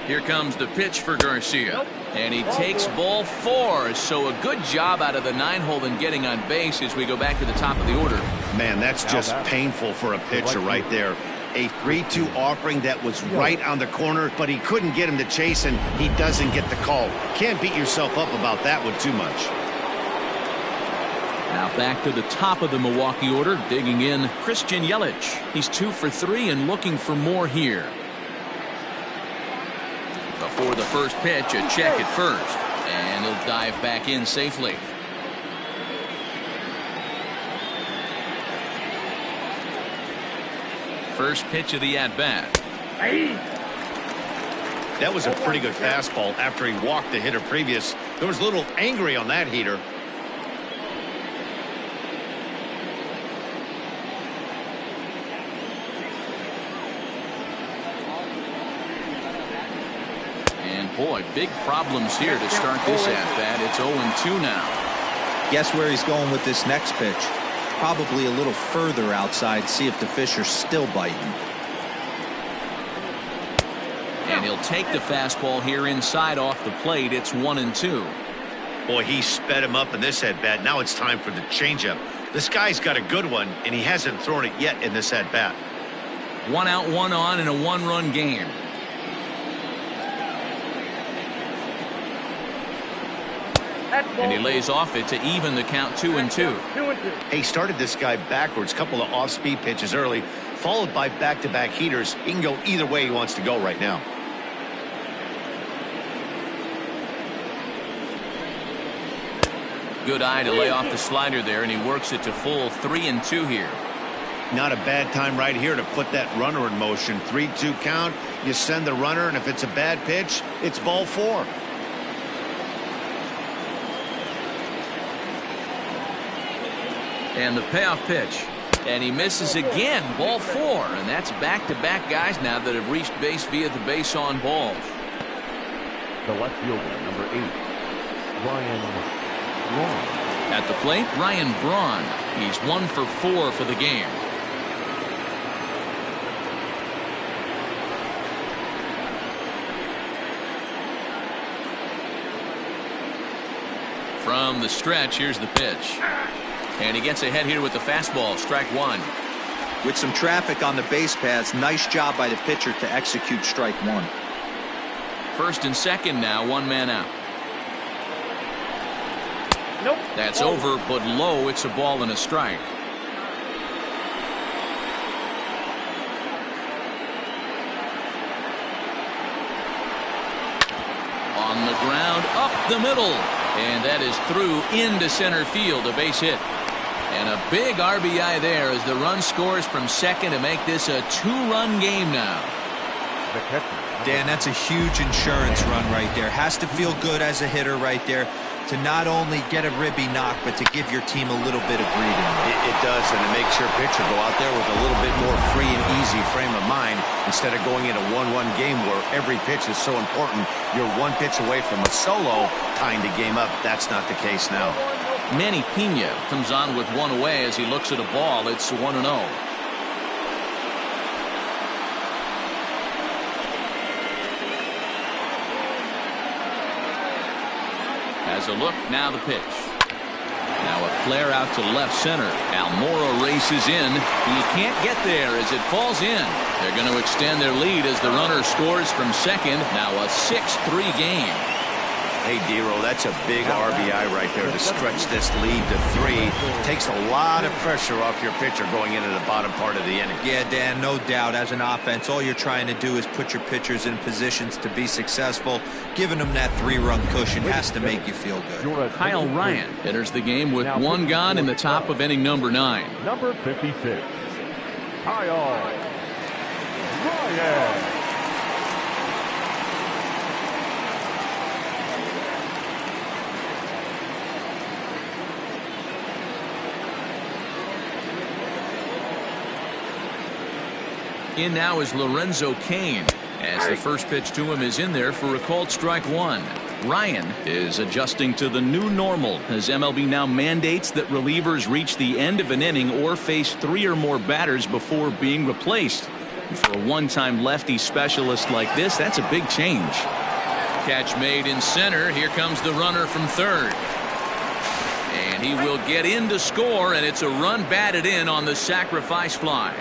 Here comes the pitch for Garcia. And he takes ball 4. So a good job out of the 9-hole in getting on base as we go back to the top of the order. Man, that's just painful for a pitcher right there. A 3-2 offering that was right on the corner, but he couldn't get him to chase, and he doesn't get the call. Can't beat yourself up about that one too much. Now back to the top of the Milwaukee order, digging in Christian Yelich. He's 2 for 3 and looking for more here. Before the first pitch, a check at first, and he'll dive back in safely. First pitch of the at-bat. That was a pretty good fastball after he walked the hitter previous. There was a little angry on that heater. And boy, big problems here to start this at-bat. It's 0-2 now. Guess where he's going with this next pitch? Probably a little further outside, see if the fish are still biting. take the fastball here inside off the plate. It's 1-2. Boy, he sped him up in this at-bat. Now it's time for the changeup. This guy's got a good one, and he hasn't thrown it yet in this at-bat. 1 out, 1 on in a 1-run game. And he lays off it to even the count 2-2. He started this guy backwards, couple of off-speed pitches early, followed by back-to-back heaters. He can go either way he wants to go right now. Good eye to lay off the slider there, and he works it to full 3-2 here. Not a bad time right here to put that runner in motion. 3-2 count. You send the runner, and if it's a bad pitch, it's ball 4. And the payoff pitch. And he misses again. Ball 4. And that's back-to-back guys now that have reached base via the base on balls. The left fielder, number 8, Braun. At the plate, Ryan Braun. He's 1 for 4 for the game. From the stretch, here's the pitch. And he gets ahead here with the fastball. Strike 1. With some traffic on the base paths, nice job by the pitcher to execute strike 1. First and second now, 1 man out. Nope. That's over, but low. It's a ball and a strike. On the ground, up the middle. And that is through into center field, a base hit. And a big RBI there as the run scores from second to make this a 2-run game now. Dan, that's a huge insurance run right there. Has to feel good as a hitter right there to not only get a ribby knock, but to give your team a little bit of breathing. It does, and it makes your pitcher go out there with a little bit more free and easy frame of mind instead of going in a 1-1 game where every pitch is so important. You're 1 pitch away from a solo tying the game up. That's not the case now. Manny Pena comes on with 1 away as he looks at a ball. It's 1-0. As a look, now the pitch. Now a flare out to left center. Almora races in. He can't get there as it falls in. They're going to extend their lead as the runner scores from second. Now a 6-3 game. Hey, Dero, that's a big RBI right there to stretch this lead to 3. Takes a lot of pressure off your pitcher going into the bottom part of the inning. Yeah, Dan, no doubt. As an offense, all you're trying to do is put your pitchers in positions to be successful. Giving them that 3-run cushion has to make you feel good. Kyle Ryan enters the game with 1 gone in the top of inning number 9. Number 56, Kyle Ryan. In now is Lorenzo Kane as the first pitch to him is in there for a called strike 1. Ryan is adjusting to the new normal as MLB now mandates that relievers reach the end of an inning or face 3 or more batters before being replaced. And for a one-time lefty specialist like this, that's a big change. Catch made in center. Here comes the runner from third. And he will get in to score, and it's a run batted in on the sacrifice fly.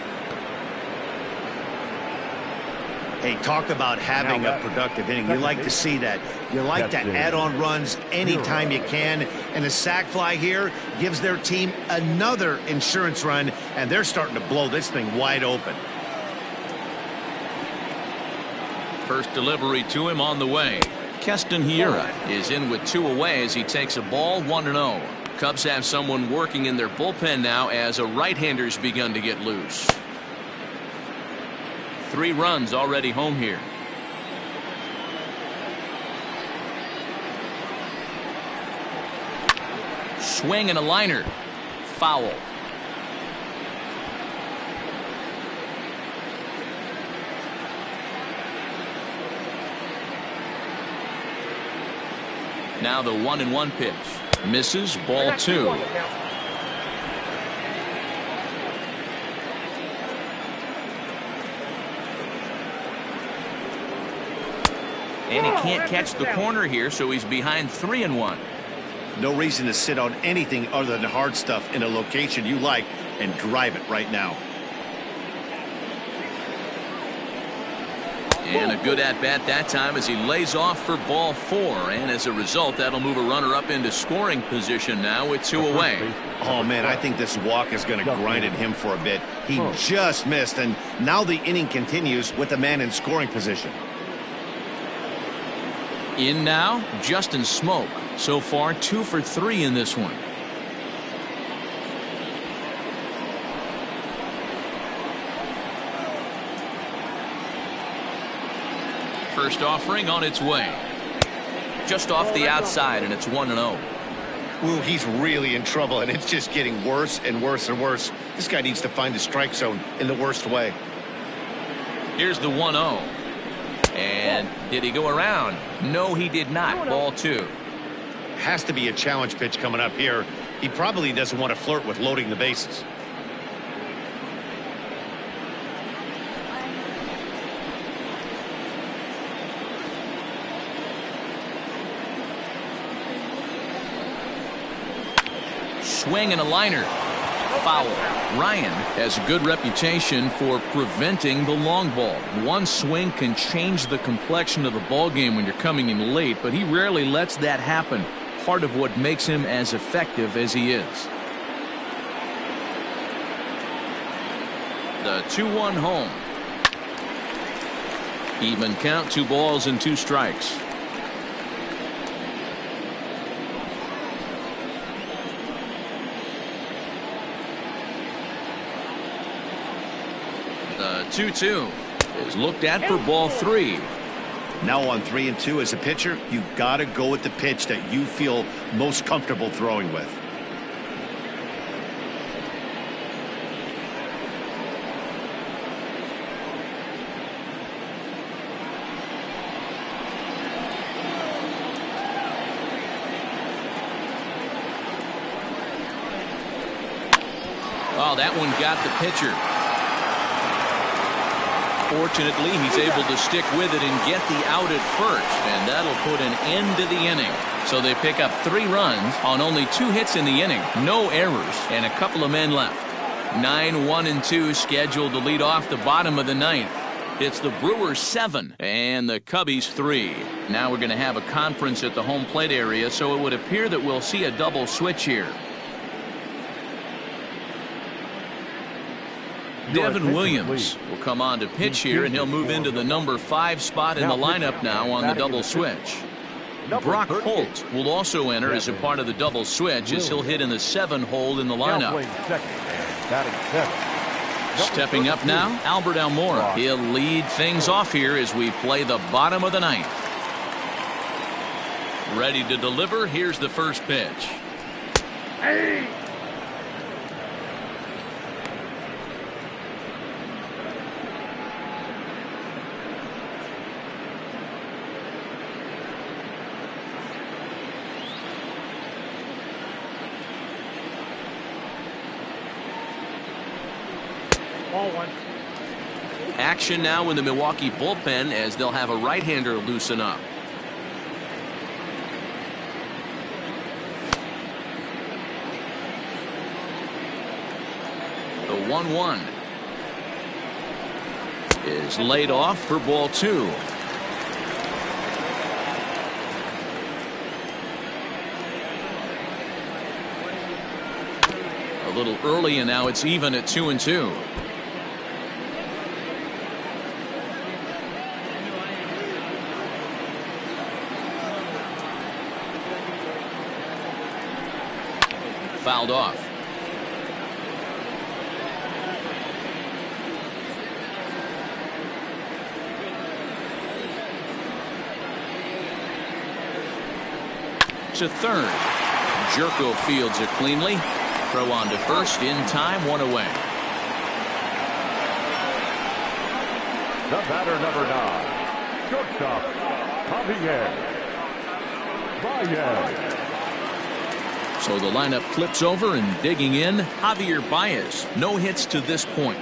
Hey, talk about having a productive inning. You like to see that. You like to add on runs anytime you can. And the sac fly here gives their team another insurance run, and they're starting to blow this thing wide open. First delivery to him on the way. Keston Hiura is in with 2 away as he takes a ball 1-0. Cubs have someone working in their bullpen now as a right-hander's begun to get loose. 3 runs already home here. Swing and a liner. Foul. Now the 1-1 pitch. Misses. Ball 2. And he can't catch the corner here, so he's behind 3-1. No reason to sit on anything other than hard stuff in a location you like and drive it right now. And a good at-bat that time as he lays off for ball 4. And as a result, that'll move a runner up into scoring position now with 2 away. Oh, man, I think this walk is going to grind at him for a bit. He just missed, and now the inning continues with a man in scoring position. In now, Justin Smoke. So far, 2 for 3 in this one. First offering on its way. Just off the outside, and it's 1-0. Ooh, he's really in trouble, and it's just getting worse and worse and worse. This guy needs to find the strike zone in the worst way. Here's the 1-0. And did he go around? No, he did not. Ball 2. Has to be a challenge pitch coming up here. He probably doesn't want to flirt with loading the bases. Swing and a liner. Foul. Ryan has a good reputation for preventing the long ball. One swing can change the complexion of the ball game when you're coming in late, but he rarely lets that happen. Part of what makes him as effective as he is. The 2-1 home. Even count, 2 balls and 2 strikes. The 2-2 is looked at for ball 3. Now on 3-2 as a pitcher, you got to go with the pitch that you feel most comfortable throwing with. Oh, that one got the pitcher. Fortunately, he's able to stick with it and get the out at first, and that'll put an end to the inning. So they pick up 3 runs on only 2 hits in the inning, no errors, and a couple of men left. 9-1-2 scheduled to lead off the bottom of the 9th. It's the Brewers 7 and the Cubbies 3. Now we're going to have a conference at the home plate area, so it would appear that we'll see a double switch here. Devin Williams will come on to pitch here, and he'll move into the number 5 spot in the lineup now on the double switch. Brock Holt will also enter as a part of the double switch as he'll hit in the 7 hole in the lineup. Stepping up now, Albert Almora. He'll lead things off here as we play the bottom of the 9th. Ready to deliver. Here's the first pitch. Hey! Action now in the Milwaukee bullpen as they'll have a right-hander loosen up. The 1-1 is laid off for ball 2. A little early, and now it's even at 2-2. Fouled off. To third. Jerko fields it cleanly. Throw on to first in time, 1 away. The batter, number 9, shortstop, Bryant. So the lineup flips over, and digging in, Javier Baez. No hits to this point.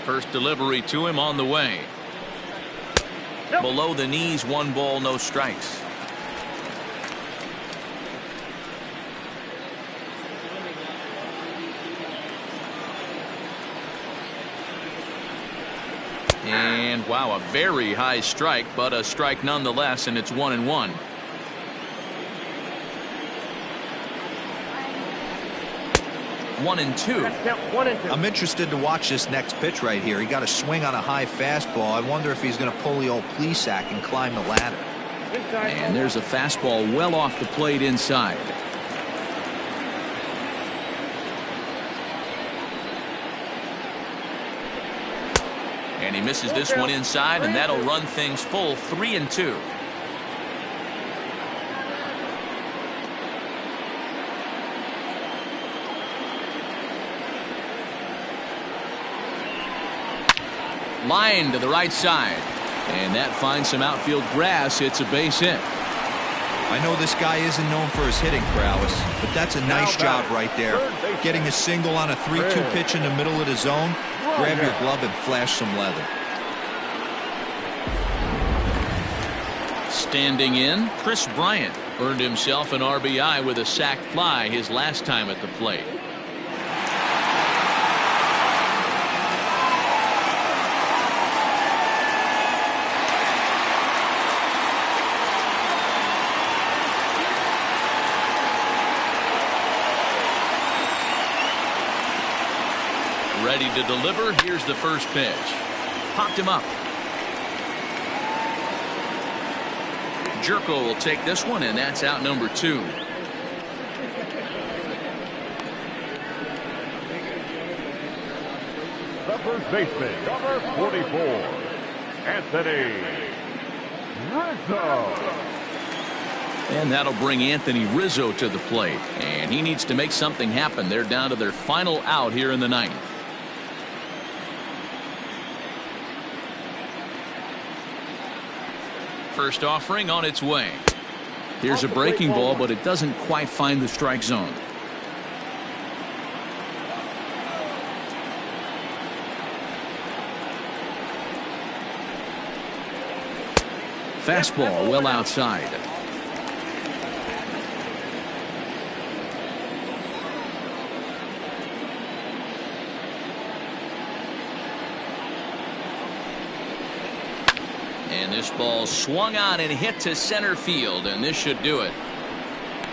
First delivery to him on the way. Below the knees, 1 ball, no strikes. And wow, a very high strike, but a strike nonetheless, and it's 1-1. One and two. I'm interested to watch this next pitch right here. He got a swing on a high fastball. I wonder if he's going to pull the old Plesac and climb the ladder. And there's a fastball well off the plate inside. And he misses this one inside, and that'll run things full 3-2. Line to the right side, and that finds some outfield grass. It's a base hit. I know this guy isn't known for his hitting prowess, but that's a nice job right there. Getting a single on a 3-2 pitch in the middle of the zone. Grab your glove and flash some leather. Standing in, Bryant earned himself an RBI with a sac fly his last time at the plate. Ready to deliver. Here's the first pitch. Popped him up. Jerko will take this one, and that's out number 2. The first baseman, number 44, Anthony Rizzo. And that'll bring Anthony Rizzo to the plate. And he needs to make something happen. They're down to their final out here in the ninth. First offering on its way. Here's a breaking ball, but it doesn't quite find the strike zone. Fastball well outside. And this ball swung on and hit to center field, and this should do it.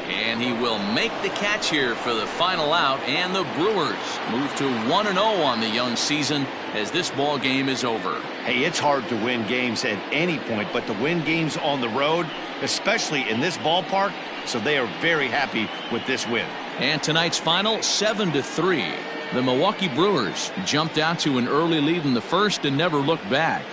And he will make the catch here for the final out, and the Brewers move to 1-0 on the young season as this ball game is over. Hey, it's hard to win games at any point, but to win games on the road, especially in this ballpark, so they are very happy with this win. And tonight's final, 7-3. The Milwaukee Brewers jumped out to an early lead in the first and never looked back.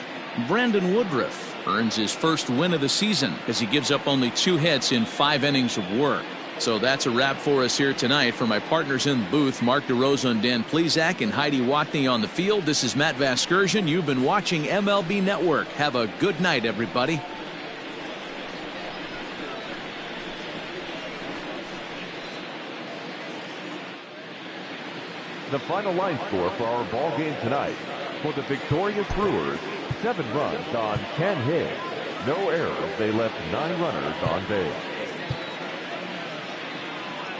Brandon Woodruff earns his first win of the season as he gives up only 2 hits in 5 innings of work. So that's a wrap for us here tonight. For my partners in the booth, Mark DeRosa and Dan Plesac, and Heidi Watney on the field, this is Matt Vasgersian. You've been watching MLB Network. Have a good night, everybody. The final line score for our ball game tonight: for the victorious Brewers, 7 runs on 10 hits, no errors. They left 9 runners on base.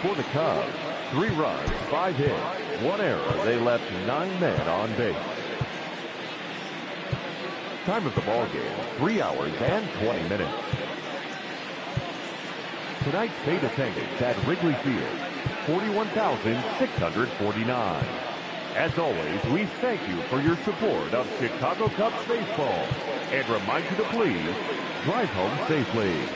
For the Cubs, 3 runs, 5 hits, 1 error. They left 9 men on base. Time of the ball game, 3 hours and 20 minutes. Tonight's paid attendance at Wrigley Field, 41,649. As always, we thank you for your support of Chicago Cubs baseball and remind you to please drive home safely.